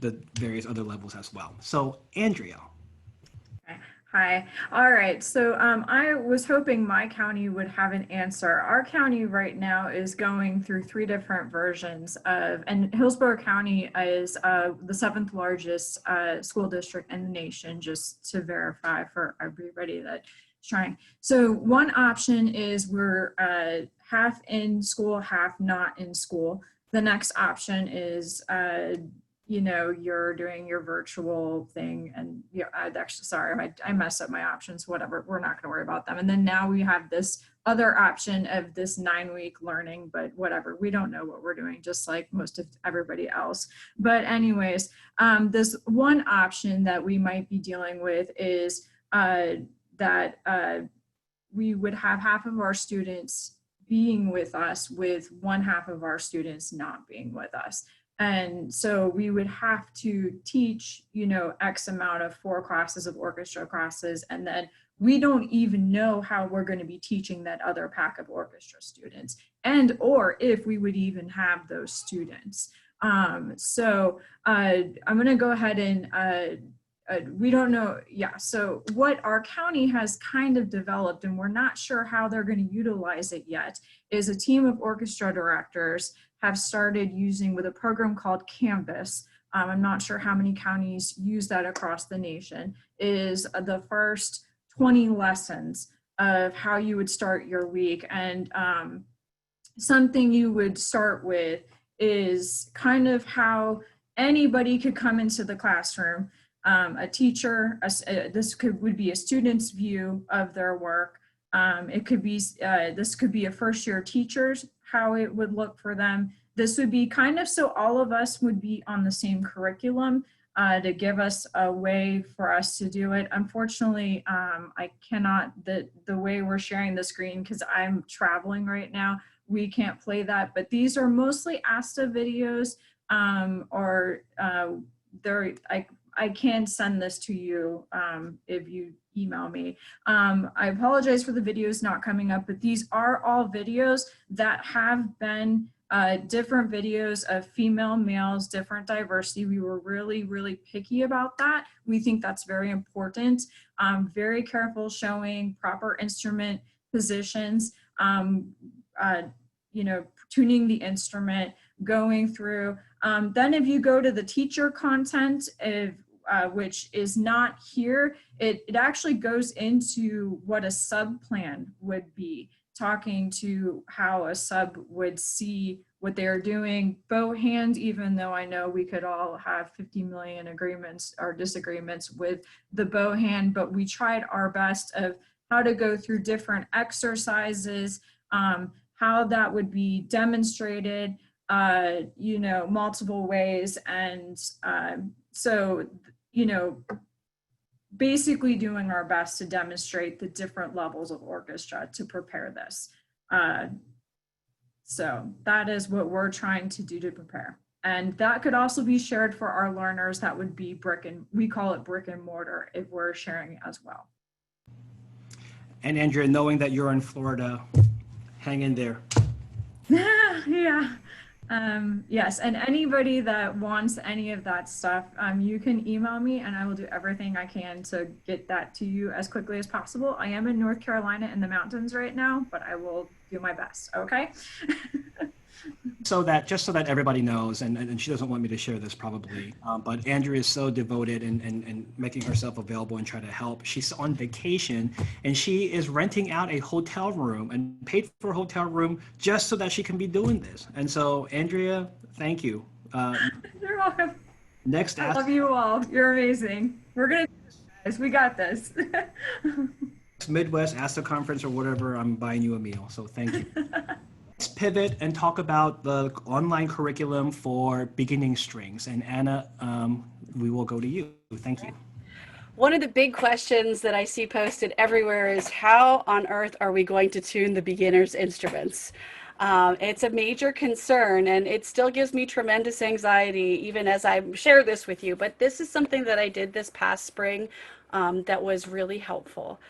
the various other levels as well. So Andrea. Hi. All right. So I was hoping my county would have an answer. Our county right now is going through 3 different versions of, and Hillsborough County is the 7th largest school district in the nation, just to verify for everybody that's trying. So one option is we're half in school, half not in school. The next option is you know, you're doing your virtual thing, and yeah, actually, sorry, I messed up my options, whatever, we're not gonna worry about them. And then now we have this other option of this 9-week learning, but whatever, we don't know what we're doing, just like most of everybody else. But anyways, this one option that we might be dealing with is that we would have half of our students being with us with one half of our students not being with us. And so we would have to teach, you know, X amount of 4 classes of orchestra classes. And then we don't even know how we're going to be teaching that other pack of orchestra students, and or if we would even have those students. So I'm going to go ahead and we don't know. Yeah. So what our county has kind of developed, and we're not sure how they're going to utilize it yet, is a team of orchestra directors have started using with a program called Canvas. I'm not sure how many counties use that across the nation, is the first 20 lessons of how you would start your week. And something you would start with is kind of how anybody could come into the classroom. A teacher, this would be a student's view of their work. It could be, this could be a first year teacher's, how it would look for them. This would be kind of so all of us would be on the same curriculum to give us a way for us to do it. Unfortunately, I cannot, the way we're sharing the screen, because I'm traveling right now, we can't play that, but these are mostly ASTA videos, or I can send this to you if you email me. I apologize for the videos not coming up, but these are all videos that have been different videos of female, males, different diversity. We were really, really picky about that. We think that's very important. Very careful showing proper instrument positions, you know, tuning the instrument, going through. Then if you go to the teacher content, which is not here, it actually goes into what a sub plan would be, talking to how a sub would see what they're doing. Bow hand, even though I know we could all have 50 million agreements or disagreements with the bow hand, but we tried our best of how to go through different exercises, how that would be demonstrated, you know, multiple ways. And so, you know, basically doing our best to demonstrate the different levels of orchestra to prepare this. So that is what we're trying to do to prepare. And that could also be shared for our learners. That would be we call it brick and mortar if we're sharing as well. And Andrea, knowing that you're in Florida, hang in there. Yeah. Yes, and anybody that wants any of that stuff, you can email me and I will do everything I can to get that to you as quickly as possible. I am in North Carolina in the mountains right now, but I will do my best, okay? Just so that everybody knows, and she doesn't want me to share this probably, but Andrea is so devoted and making herself available and trying to help. She's on vacation and she is renting out a hotel room and paid for a hotel room just so that she can be doing this. And so, Andrea, thank you. You're welcome. Next, I love you all. You're amazing. We're gonna do this, guys. We got this. Midwest ASTA conference or whatever, I'm buying you a meal. So thank you. Let's pivot and talk about the online curriculum for beginning strings. And Anna, we will go to you. Thank you. One of the big questions that I see posted everywhere is how on earth are we going to tune the beginner's instruments? It's a major concern and it still gives me tremendous anxiety even as I share this with you, but this is something that I did this past spring that was really helpful.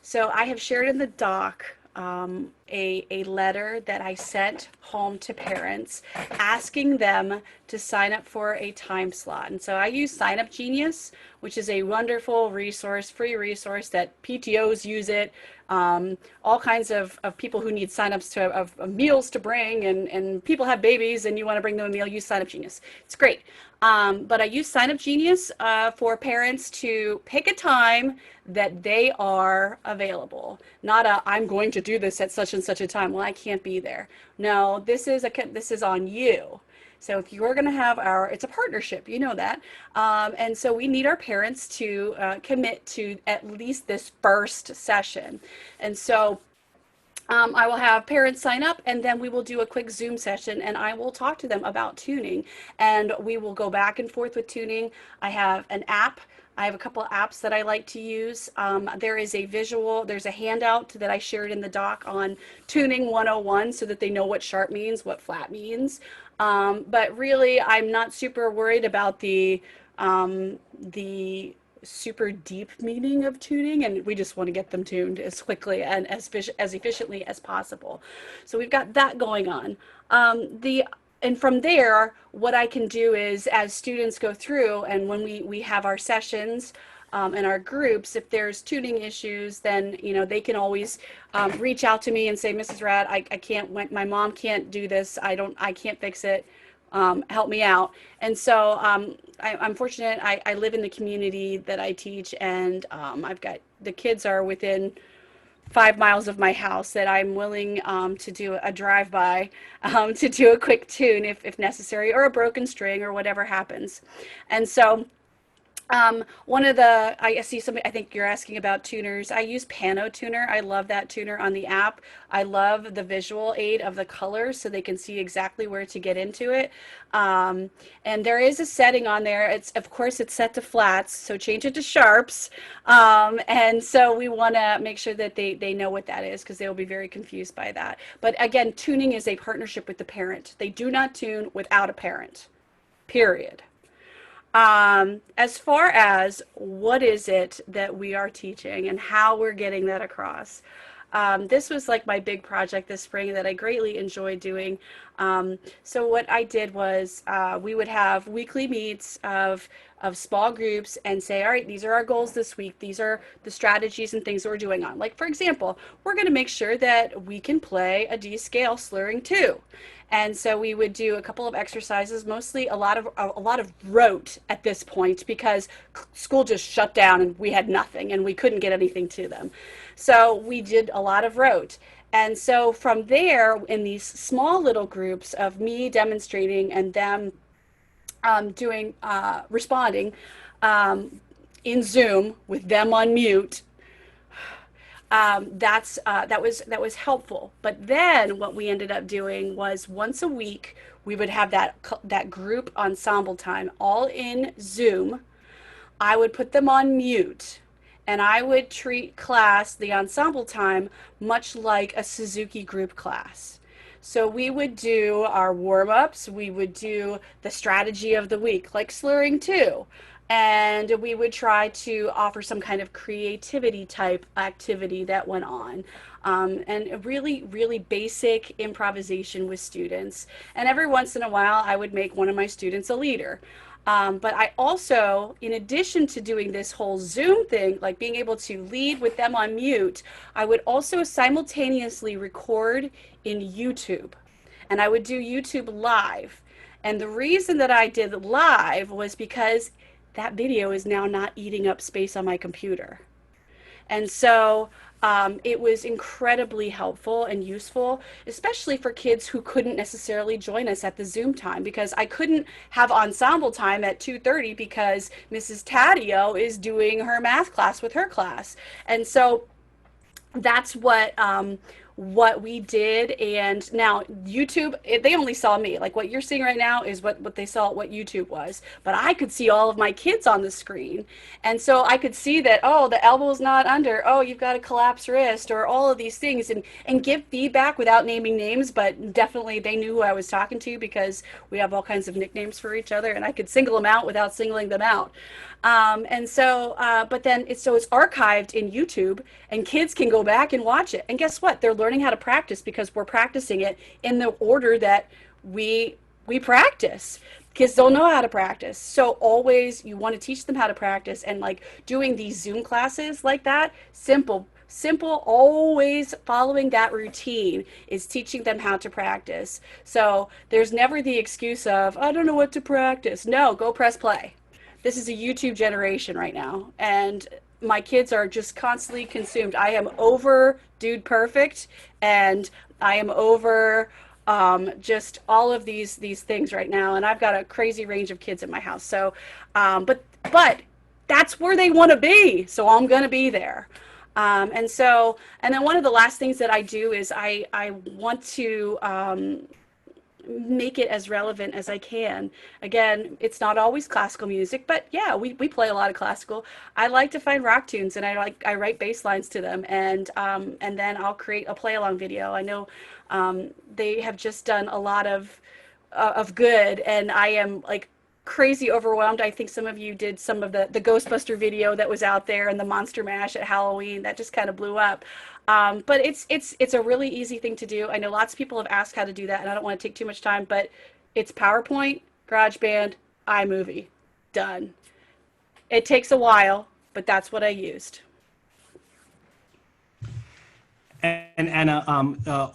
So I have shared in the doc a letter that I sent home to parents asking them to sign up for a time slot. And so I use Sign Up Genius, which is a wonderful resource, free resource that PTOs use it. All kinds of people who need signups of meals to bring, and people have babies and you want to bring them a meal, use Sign Up Genius. It's great. But I use Sign Up Genius for parents to pick a time that they are available. Not I'm going to do this at such and such a time. Well, I can't be there. No, this is on you. So if you're going to have it's a partnership, you know that. And so we need our parents to commit to at least this first session. And so I will have parents sign up, and then we will do a quick Zoom session, and I will talk to them about tuning, and we will go back and forth with tuning. I have an app. I have a couple of apps that I like to use. There's a handout that I shared in the doc on tuning 101 so that they know what sharp means, what flat means. But really, I'm not super worried about the super deep meaning of tuning, and we just want to get them tuned as quickly and as efficiently as possible. So we've got that going on. And from there, what I can do is, as students go through, and when we have our sessions and our groups, if there's tuning issues, then they can always reach out to me and say, Mrs. Rad, I can't. My mom can't do this. I can't fix it. Help me out. And so I'm fortunate. I live in the community that I teach, and I've got the kids are within 5 miles of my house that I'm willing to do a drive-by to do a quick tune if necessary, or a broken string, or whatever happens. And so I see somebody, I think you're asking about tuners. I use Pano Tuner. I love that tuner on the app. I love the visual aid of the colors so they can see exactly where to get into it. And there is a setting on there. Of course, it's set to flats, so change it to sharps. And so we want to make sure that they know what that is, because they will be very confused by that. But again, tuning is a partnership with the parent. They do not tune without a parent, period. As far as what is it that we are teaching and how we're getting that across, this was like my big project this spring that I greatly enjoyed doing. So what I did was we would have weekly meets of small groups and say, all right, these are our goals this week. These are the strategies and things that we're doing on. Like, for example, we're going to make sure that we can play a D scale slurring 2. And so we would do a couple of exercises, mostly a lot of rote at this point, because school just shut down and we had nothing and we couldn't get anything to them. So we did a lot of rote. And so from there, in these small little groups of me demonstrating and them responding in Zoom with them on mute, that was helpful. But then what we ended up doing was once a week we would have that group ensemble time all in Zoom. I would put them on mute, and I would treat the ensemble time, much like a Suzuki group class. So we would do our warm-ups, we would do the strategy of the week, like slurring 2. And we would try to offer some kind of creativity type activity that went on. And really, really basic improvisation with students. And every once in a while, I would make one of my students a leader. But I also, in addition to doing this whole Zoom thing, like being able to lead with them on mute, I would also simultaneously record in YouTube. And I would do YouTube live. And the reason that I did live was because that video is now not eating up space on my computer. And so it was incredibly helpful and useful, especially for kids who couldn't necessarily join us at the Zoom time, because I couldn't have ensemble time at 2:30 because Mrs. Taddeo is doing her math class with her class. And so that's what we did. And now YouTube, they only saw me. Like what you're seeing right now is what they saw, what YouTube was. But I could see all of my kids on the screen. And so I could see that, oh, the elbow's not under. Oh, you've got a collapsed wrist, or all of these things, and give feedback without naming names. But definitely they knew who I was talking to, because we have all kinds of nicknames for each other, and I could single them out without singling them out. And so, but then it's archived in YouTube, and kids can go back and watch it. And guess what? They're learning how to practice because we're practicing it in the order that we practice. kids don't know how to practice. So always you want to teach them how to practice, and like doing these Zoom classes like that, simple, always following that routine is teaching them how to practice. So there's never the excuse of, I don't know what to practice. No, go press play. This is a YouTube generation right now, and my kids are just constantly consumed. I am over Dude Perfect, and I am over just all of these things right now, and I've got a crazy range of kids in my house. So, but that's where they want to be, so I'm going to be there. And then one of the last things that I do is I want to make it as relevant as I can. Again, it's not always classical music, but yeah, we play a lot of classical. I like to find rock tunes, and I write bass lines to them, and then I'll create a play along video. I know they have just done a lot of good, and I am like crazy overwhelmed. I think some of you did some of the Ghostbuster video that was out there, and the Monster Mash at Halloween that just kind of blew up. But it's a really easy thing to do. I know lots of people have asked how to do that, and I don't want to take too much time, but it's PowerPoint, GarageBand, iMovie, done. It takes a while, but that's what I used. And Anna,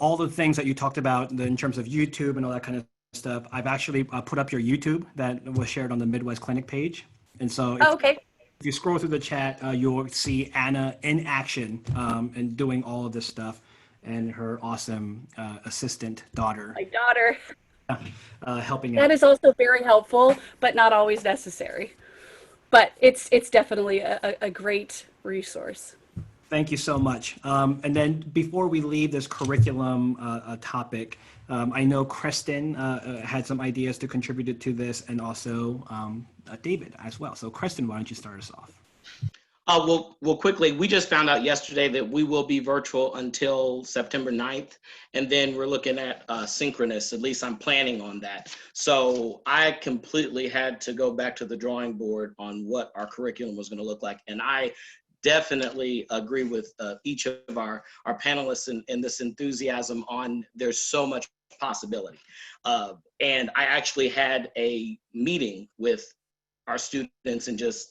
all the things that you talked about in terms of YouTube and all that kind of stuff, I've actually put up your YouTube that was shared on the Midwest Clinic page. And so okay. If you scroll through the chat, you'll see Anna in action and doing all of this stuff, and her awesome assistant daughter. My daughter. Helping out. That is also very helpful, but not always necessary. But it's definitely a great resource. Thank you so much. And then before we leave this curriculum topic, I know Creston had some ideas to contribute to this, and also David as well. So Creston, why don't you start us off? Well, quickly, we just found out yesterday that we will be virtual until September 9th, and then we're looking at synchronous. At least I'm planning on that. So I completely had to go back to the drawing board on what our curriculum was going to look like, and I definitely agree with each of our panelists in this enthusiasm on there's so much possibility. And I actually had a meeting with our students and just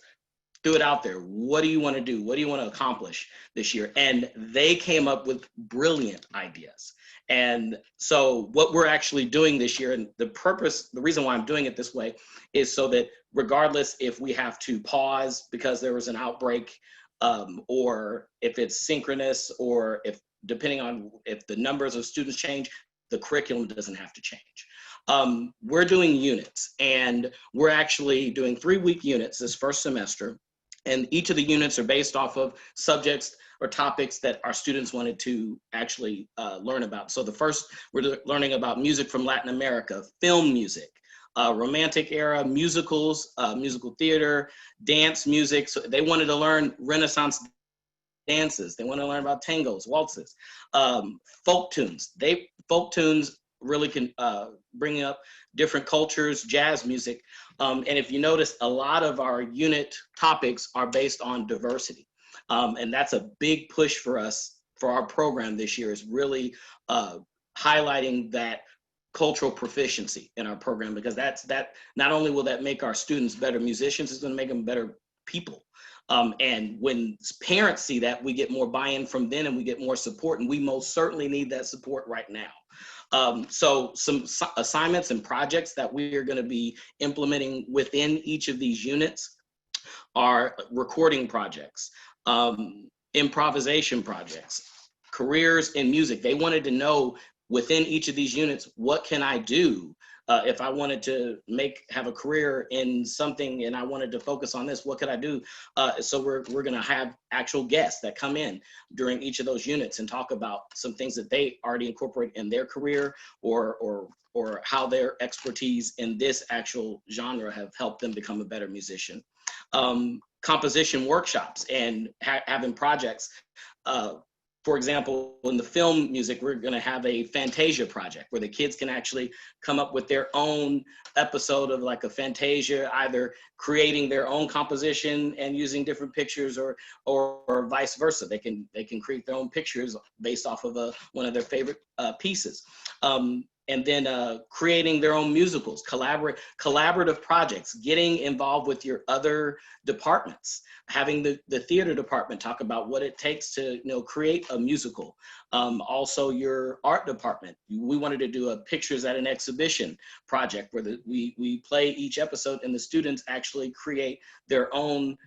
threw it out there. What do you want to do? What do you want to accomplish this year? And they came up with brilliant ideas. And so what we're actually doing this year, and the reason why I'm doing it this way is so that regardless if we have to pause because there was an outbreak, or if it's synchronous, or if depending on if the numbers of students change, the curriculum doesn't have to change. We're doing units, and we're actually doing 3-week units this first semester. And each of the units are based off of subjects or topics that our students wanted to actually learn about. So the first, we're learning about music from Latin America, film music, romantic era, musicals, musical theater, dance music. So they wanted to learn Renaissance dances. They want to learn about tangos, waltzes, folk tunes. Folk tunes really can bring up different cultures, jazz music. And if you notice, a lot of our unit topics are based on diversity. And that's a big push for us for our program this year, is really highlighting that cultural proficiency in our program, because that not only will that make our students better musicians, it's going to make them better people. And when parents see that, we get more buy-in from them, and we get more support, and we most certainly need that support right now. So some assignments and projects that we are going to be implementing within each of these units are recording projects, improvisation projects, careers in music. They wanted to know within each of these units, what can I do if I wanted to have a career in something and I wanted to focus on this, what could I do? So we're going to have actual guests that come in during each of those units and talk about some things that they already incorporate in their career, or how their expertise in this actual genre have helped them become a better musician. Composition workshops and having projects. For example, in the film music, we're going to have a Fantasia project where the kids can actually come up with their own episode of like a Fantasia, either creating their own composition and using different pictures, or vice versa. They can create their own pictures based off of one of their favorite pieces. and then creating their own musicals, collaborative projects, getting involved with your other departments, having the theater department talk about what it takes to create a musical. Also your art department. We wanted to do a pictures at an exhibition project where we play each episode and the students actually create their own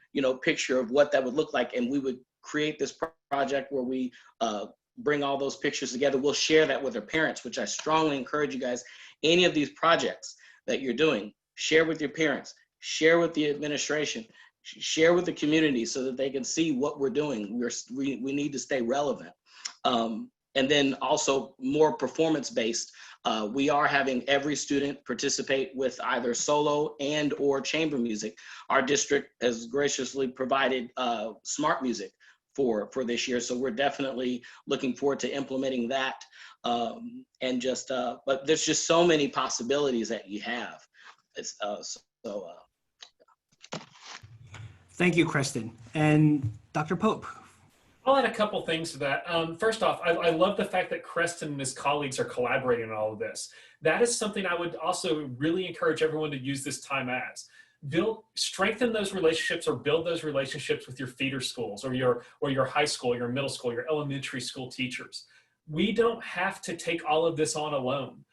picture of what that would look like, and we would create this project where we bring all those pictures together. We'll share that with our parents, which I strongly encourage you guys. Any of these projects that you're doing, share with your parents, share with the administration, share with the community so that they can see what we're doing. We need to stay relevant. And then also more performance-based. We are having every student participate with either solo and or chamber music. Our district has graciously provided smart music for this year. So we're definitely looking forward to implementing that. But there's just so many possibilities that you have. Thank you, Creston. And Dr. Pope. I'll add a couple things to that. First off, I love the fact that Creston and his colleagues are collaborating on all of this. That is something I would also really encourage everyone to use this time as. Strengthen those relationships or build those relationships with your feeder schools or your high school, your middle school, your elementary school teachers. We don't have to take all of this on alone.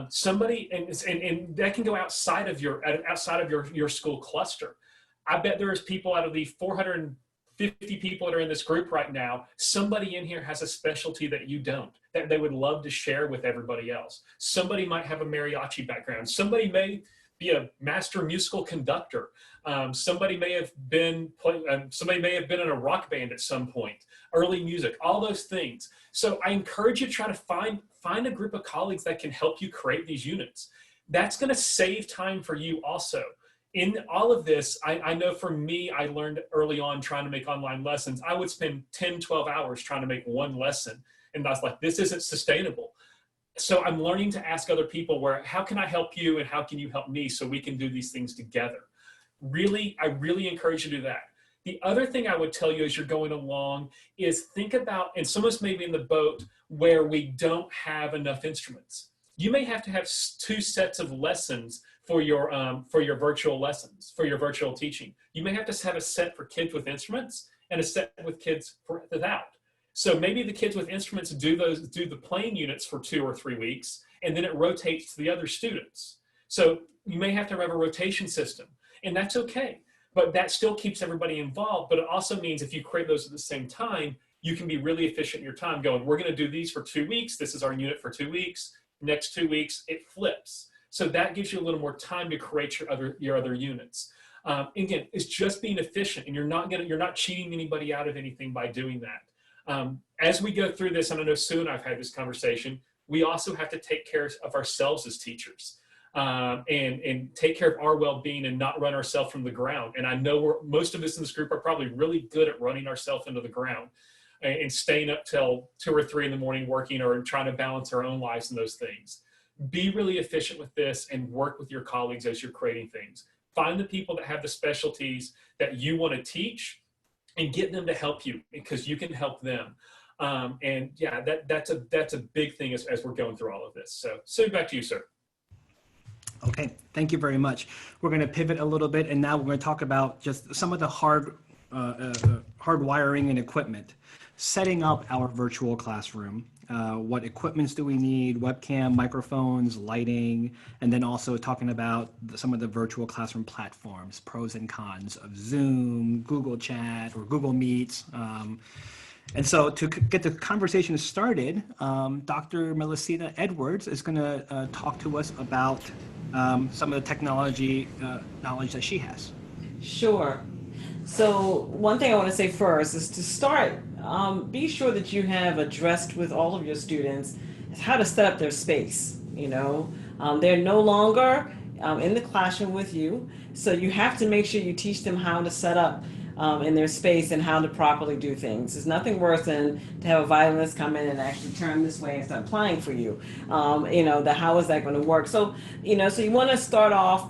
Somebody, and that can go outside of your school cluster. I bet there's people out of the 450 people that are in this group right now, somebody in here has a specialty that you don't, that they would love to share with everybody else. Somebody might have a mariachi background. Somebody may be a master musical conductor. Somebody may have been in a rock band at some point, early music, all those things. So I encourage you to try to find a group of colleagues that can help you create these units. That's going to save time for you also. In all of this, I know for me, I learned early on trying to make online lessons, I would spend 10, 12 hours trying to make one lesson. And I was like, this isn't sustainable. So I'm learning to ask other people how can I help you and how can you help me so we can do these things together? I really encourage you to do that. The other thing I would tell you as you're going along is think about, and some of us may be in the boat where we don't have enough instruments. You may have to have 2 sets of lessons for your virtual lessons, for your virtual teaching. You may have to have a set for kids with instruments and a set with kids without. So maybe the kids with instruments do the playing units for 2 or 3 weeks, and then it rotates to the other students. So you may have to have a rotation system, and that's okay. But that still keeps everybody involved. But it also means if you create those at the same time, you can be really efficient in your time going, we're gonna do these for 2 weeks. This is our unit for 2 weeks. Next 2 weeks, it flips. So that gives you a little more time to create your other units. Again, it's just being efficient, and you're not cheating anybody out of anything by doing that. As we go through this, and I know Sue and I've had this conversation, we also have to take care of ourselves as teachers and take care of our well-being and not run ourselves from the ground. And I know most of us in this group are probably really good at running ourselves into the ground and staying up till 2 or 3 in the morning working or trying to balance our own lives and those things. Be really efficient with this and work with your colleagues as you're creating things. Find the people that have the specialties that you want to teach and get them to help you because you can help them. And yeah, that's a big thing as we're going through all of this. So back to you, sir. Okay, thank you very much. We're going to pivot a little bit, and now we're going to talk about just some of the hard wiring and equipment. Setting up our virtual classroom. What equipments do we need? Webcam, microphones, lighting, and then also talking about some of the virtual classroom platforms, pros and cons of Zoom, Google Chat, or Google Meets. And so to get the conversation started, Dr. Mellasenah Edwards is going to talk to us about some of the technology knowledge that she has. Sure. So one thing I want to say first is to start, be sure that you have addressed with all of your students how to set up their space. They're no longer in the classroom with you, so you have to make sure you teach them how to set up in their space and how to properly do things. There's nothing worse than to have a violinist come in and actually turn this way and start playing for you. How is that going to work? So, so you want to start off,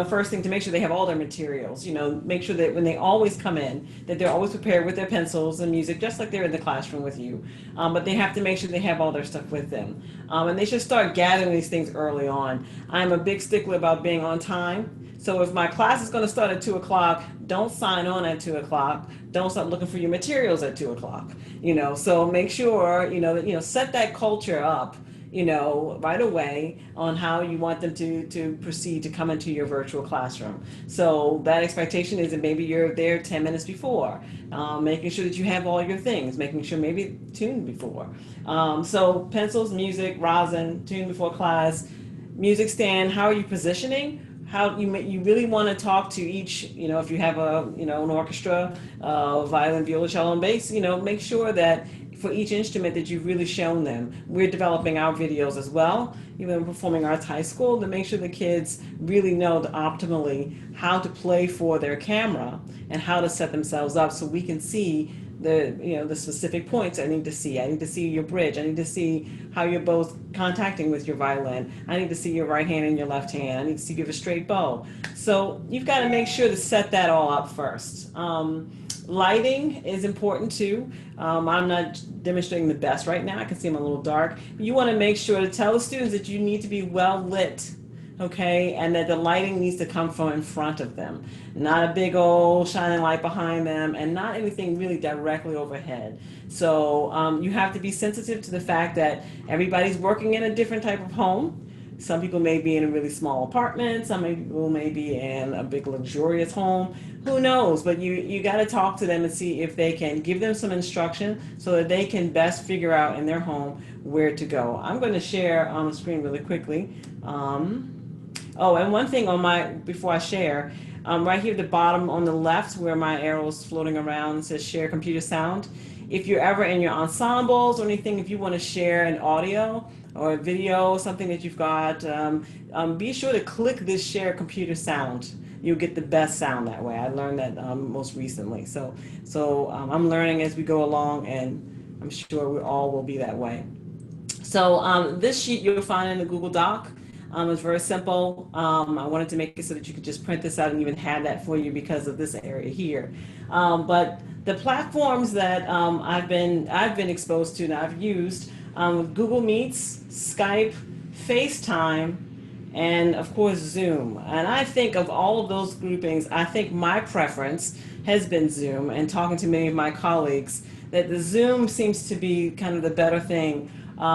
first thing to make sure they have all their materials, make sure that when they always come in, that they're always prepared with their pencils and music, just like they're in the classroom with you. But they have to make sure they have all their stuff with them. And they should start gathering these things early on. I'm a big stickler about being on time. So if my class is going to start at 2 o'clock, don't sign on at 2 o'clock. Don't start looking for your materials at 2 o'clock. So make sure, set that culture up, right away on how you want them to proceed to come into your virtual classroom. So that expectation is that maybe you're there 10 minutes before, making sure that you have all your things, making sure maybe tune before. So pencils, music, rosin, tune before class, music stand, how are you positioning? How you really want to talk to each, if you have an orchestra, violin, viola, cello, and bass, make sure that for each instrument that you've really shown them. We're developing our videos as well, even Performing Arts High School, to make sure the kids really know optimally how to play for their camera and how to set themselves up so we can see the specific points I need to see. I need to see your bridge. I need to see how you're both contacting with your violin. I need to see your right hand and your left hand. I need to see if you have a straight bow. So you've got to make sure to set that all up first. Lighting is important too. I'm not demonstrating the best right now. I can see I'm a little dark. You want to make sure to tell the students that you need to be well lit, okay, and that the lighting needs to come from in front of them, not a big old shining light behind them, and not anything really directly overhead. So you have to be sensitive to the fact that everybody's working in a different type of home. Some people may be in a really small apartment. Some people may be in a big luxurious home. Who knows? But you got to talk to them and see if they can give them some instruction so that they can best figure out in their home where to go. I'm going to share on the screen really quickly. And one thing before I share, right here at the bottom on the left where my arrow is floating around, it says share computer sound. If you're ever in your ensembles or anything, if you want to share an audio or a video, something that you've got, be sure to click this share computer sound. You'll get the best sound that way. I learned that most recently. So I'm learning as we go along, and I'm sure we all will be that way. So this sheet you'll find in the Google Doc. It's very simple. I wanted to make it so that you could just print this out and even have that for you because of this area here. But the platforms that I've been exposed to and I've used Google Meets, Skype, FaceTime, and of course Zoom. And I think of all of those groupings, I think my preference has been Zoom, and talking to many of my colleagues, that the Zoom seems to be kind of the better thing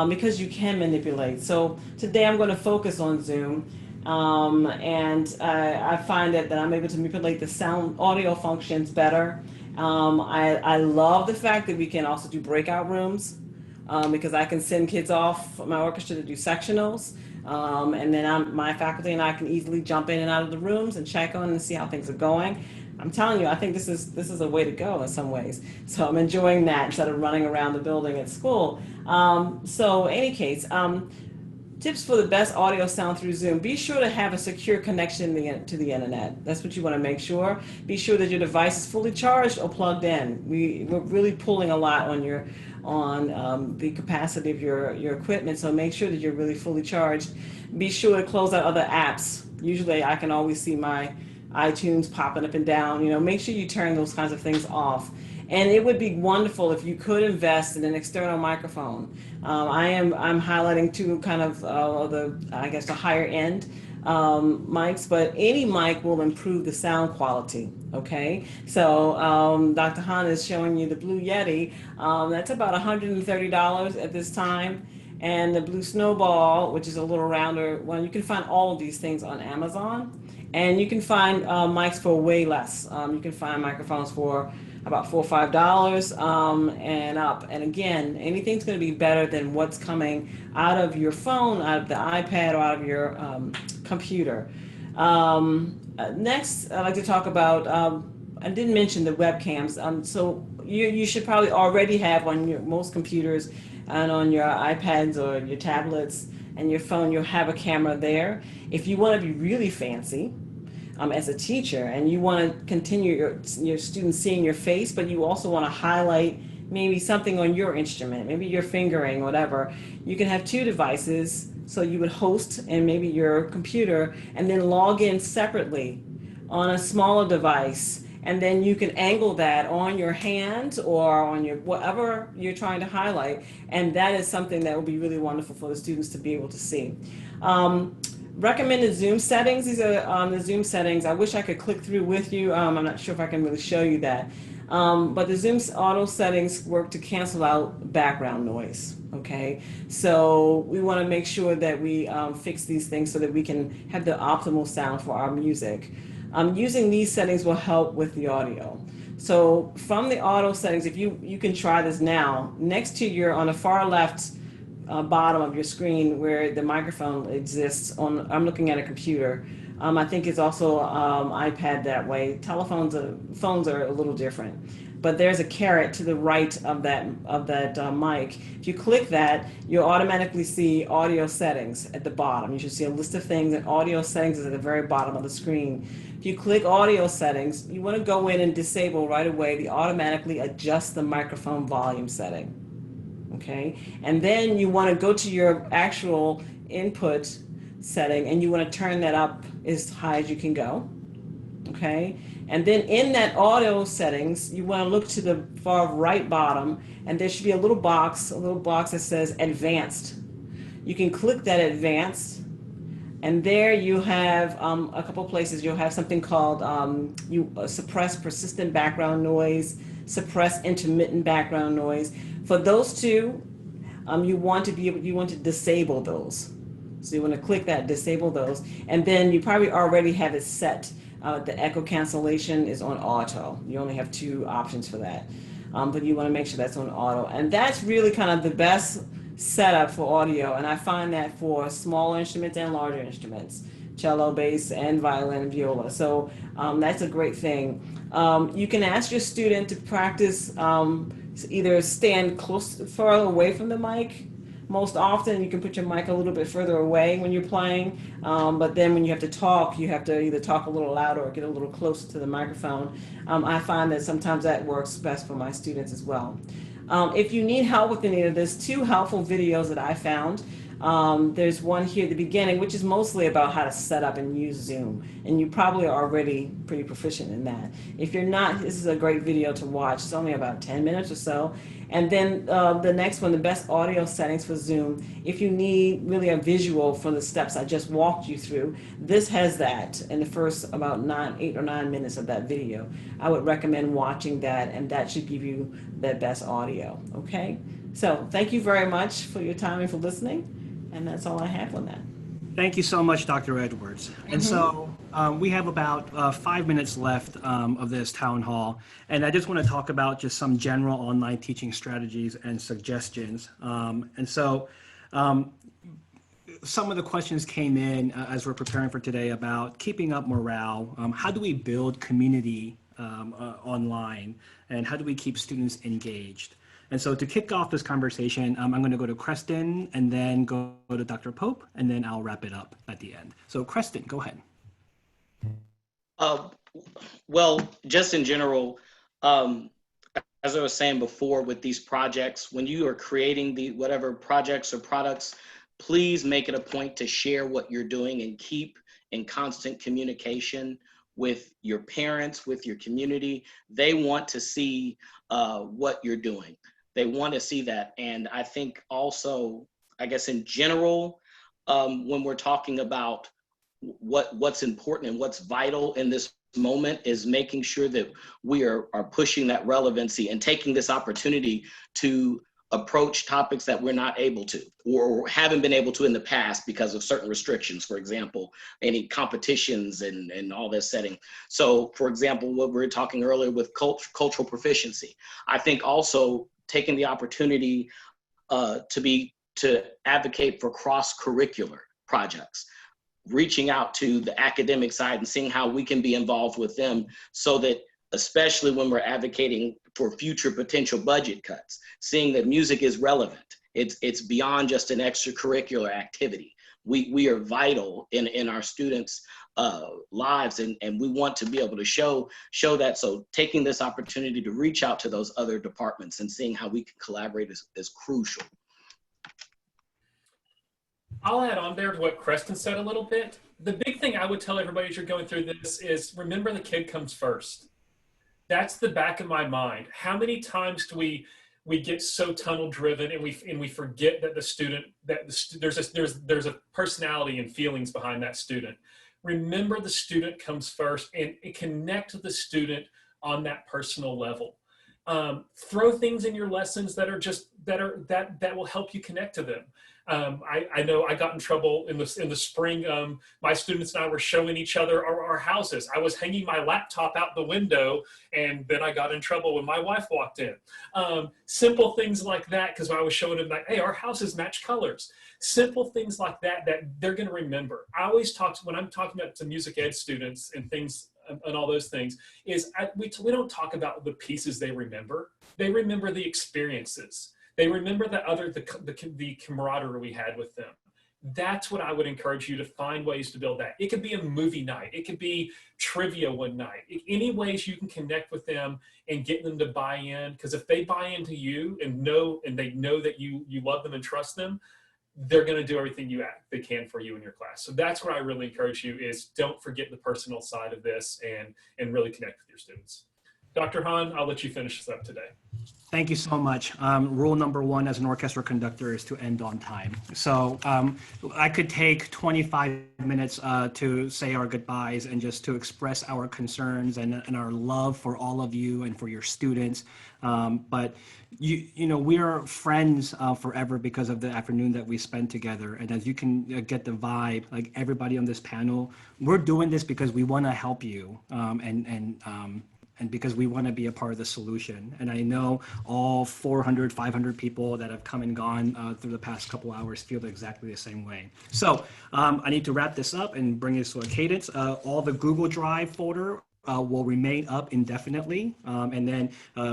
because you can manipulate. So today I'm going to focus on Zoom, and I find that I'm able to manipulate the sound audio functions better. I love the fact that we can also do breakout rooms because I can send kids off my orchestra to do sectionals. And then my faculty and I can easily jump in and out of the rooms and check on and see how things are going. I'm telling you, I think this is a way to go in some ways. So I'm enjoying that instead of running around the building at school. So in any case, tips for the best audio sound through Zoom. Be sure to have a secure connection to the internet. That's what you want to make sure. Be sure that your device is fully charged or plugged in. We're really pulling a lot on the capacity of your equipment, so make sure that you're really fully charged. Be sure to close out other apps. Usually I can always see my iTunes popping up and down. Make sure you turn those kinds of things off. And it would be wonderful if you could invest in an external microphone. I'm highlighting two kind of the higher end mics, but any mic will improve the sound quality. Okay, so Dr. Han is showing you the Blue Yeti. That's about $130 at this time. And the Blue Snowball, which is a little rounder one, you can find all of these things on Amazon. And you can find mics for way less. You can find microphones for about $4 or $5 and up. And again, anything's going to be better than what's coming out of your phone, out of the iPad, or out of your computer. Next, I'd like to talk about, I didn't mention the webcams. So you should probably already have on your most computers and on your iPads or your tablets and your phone, you'll have a camera there. If you want to be really fancy, as a teacher, and you want to continue your students seeing your face, but you also want to highlight maybe something on your instrument, maybe your fingering, whatever. You can have two devices, so you would host and maybe your computer, and then log in separately on a smaller device, and then you can angle that on your hand or on your whatever you're trying to highlight, and that is something that will be really wonderful for the students to be able to see. Recommended Zoom settings. These are the Zoom settings. I wish I could click through with you. I'm not sure if I can really show you that. But the Zoom auto settings work to cancel out background noise. Okay, so we want to make sure that we fix these things so that we can have the optimal sound for our music. Using these settings will help with the audio. So from the auto settings, if you can try this now, next to your, on the far left bottom of your screen where the microphone exists, I'm looking at a computer. I think it's also iPad that way. Phones are a little different, but there's a caret to the right of that mic. If you click that, you'll automatically see audio settings at the bottom. You should see a list of things, and audio settings is at the very bottom of the screen. If you click audio settings, you want to go in and disable right away the automatically adjust the microphone volume setting. Okay, and then you want to go to your actual input setting, and you want to turn that up as high as you can go. Okay, and then in that audio settings, you want to look to the far right bottom, and there should be a little box that says advanced. You can click that advanced, and there you have a couple places. You'll have something called suppress persistent background noise, suppress intermittent background noise. For those two, you want to disable those. So you want to click that, disable those, and then you probably already have it set. The echo cancellation is on auto. You only have two options for that, but you want to make sure that's on auto. And that's really kind of the best setup for audio, and I find that for smaller instruments and larger instruments, cello, bass, and violin and viola. So that's a great thing. You can ask your student to practice either stand further away from the mic. Most often you can put your mic a little bit further away when you're playing, but then when you have to talk, you have to either talk a little louder or get a little closer to the microphone. I find that sometimes that works best for my students as well. If you need help with any of this, two helpful videos that I found. There's one here at the beginning, which is mostly about how to set up and use Zoom, and you probably are already pretty proficient in that. If you're not, this is a great video to watch. It's only about 10 minutes or so. And then the next one, the best audio settings for Zoom. If you need really a visual for the steps I just walked you through, this has that in the first about 8 or 9 minutes of that video. I would recommend watching that, and that should give you the best audio. Okay? So thank you very much for your time and for listening. And that's all I have on that. Thank you so much, Dr. Edwards. And so we have about 5 minutes left of this town hall. And I just want to talk about just some general online teaching strategies and suggestions. And so some of the questions came in as we're preparing for today about keeping up morale. How do we build community online? And how do we keep students engaged? And so to kick off this conversation, I'm going to go to Creston and then go to Dr. Pope, and then I'll wrap it up at the end. So Creston, go ahead. Well, just in general, as I was saying before with these projects, when you are creating whatever projects or products, please make it a point to share what you're doing and keep in constant communication with your parents, with your community. They want to see what you're doing. They want to see that. And I think also, I guess in general, when we're talking about what's important and what's vital in this moment is making sure that we are pushing that relevancy and taking this opportunity to approach topics that we're not able to or haven't been able to in the past because of certain restrictions, for example, any competitions and all this setting. So for example, what we were talking earlier with cultural proficiency, I think also taking the opportunity to advocate for cross-curricular projects, reaching out to the academic side and seeing how we can be involved with them so that, especially when we're advocating for future potential budget cuts, seeing that music is relevant. It's beyond just an extracurricular activity. we are vital in our students' lives, and we want to be able to show that. So taking this opportunity to reach out to those other departments and seeing how we can collaborate is crucial. I'll add on there to what Creston said a little bit. The big thing I would tell everybody as you're going through this is remember the kid comes first. That's the back of my mind. How many times do we get so tunnel driven and we forget that the student, there's a personality and feelings behind that student. Remember the student comes first, and connect with the student on that personal level. Throw things in your lessons that will help you connect to them. I know I got in trouble in the spring. My students and I were showing each other our houses. I was hanging my laptop out the window, and then I got in trouble when my wife walked in. Simple things like that, because I was showing them like, hey, our houses match colors. Simple things like that they're going to remember. I always when I'm talking about to music ed students and things and all those things, we don't talk about the pieces they remember. They remember the experiences. They remember the camaraderie we had with them. That's what I would encourage you to find ways to build that. It could be a movie night. It could be trivia one night. Any ways you can connect with them and get them to buy in, because if they buy into you and they know that you love them and trust them, they're going to do everything they can for you in your class. So that's what I really encourage you is don't forget the personal side of this and really connect with your students. Dr. Hahn, I'll let you finish this up today. Thank you so much. Rule number one as an orchestra conductor is to end on time. So I could take 25 minutes to say our goodbyes and just to express our concerns and our love for all of you and for your students. But you know, we are friends forever because of the afternoon that we spent together. And as you can get the vibe, like everybody on this panel, we're doing this because we want to help you and because we want to be a part of the solution. And I know all 400, 500 people that have come and gone through the past couple hours feel exactly the same way. So I need to wrap this up and bring this to a cadence. All the Google Drive folder will remain up indefinitely, and then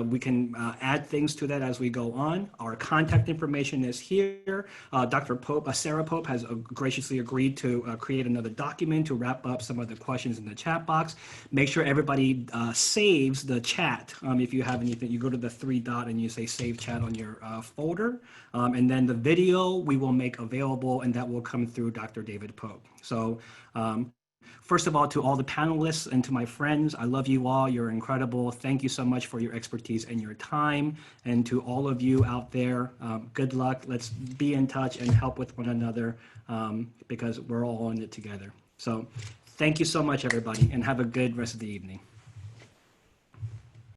we can add things to that as we go on. Our contact information is here. Dr. Pope, Sara Pope has graciously agreed to create another document to wrap up some of the questions in the chat box. Make sure everybody saves the chat. If you have anything, you go to the 3 dot and you say save chat on your folder. And then the video we will make available, and that will come through Dr. David Pope. So first of all, to all the panelists and to my friends, I love you all. You're incredible. Thank you so much for your expertise and your time. And to all of you out there, good luck. Let's be in touch and help with one another because we're all in it together. So thank you so much, everybody, and have a good rest of the evening.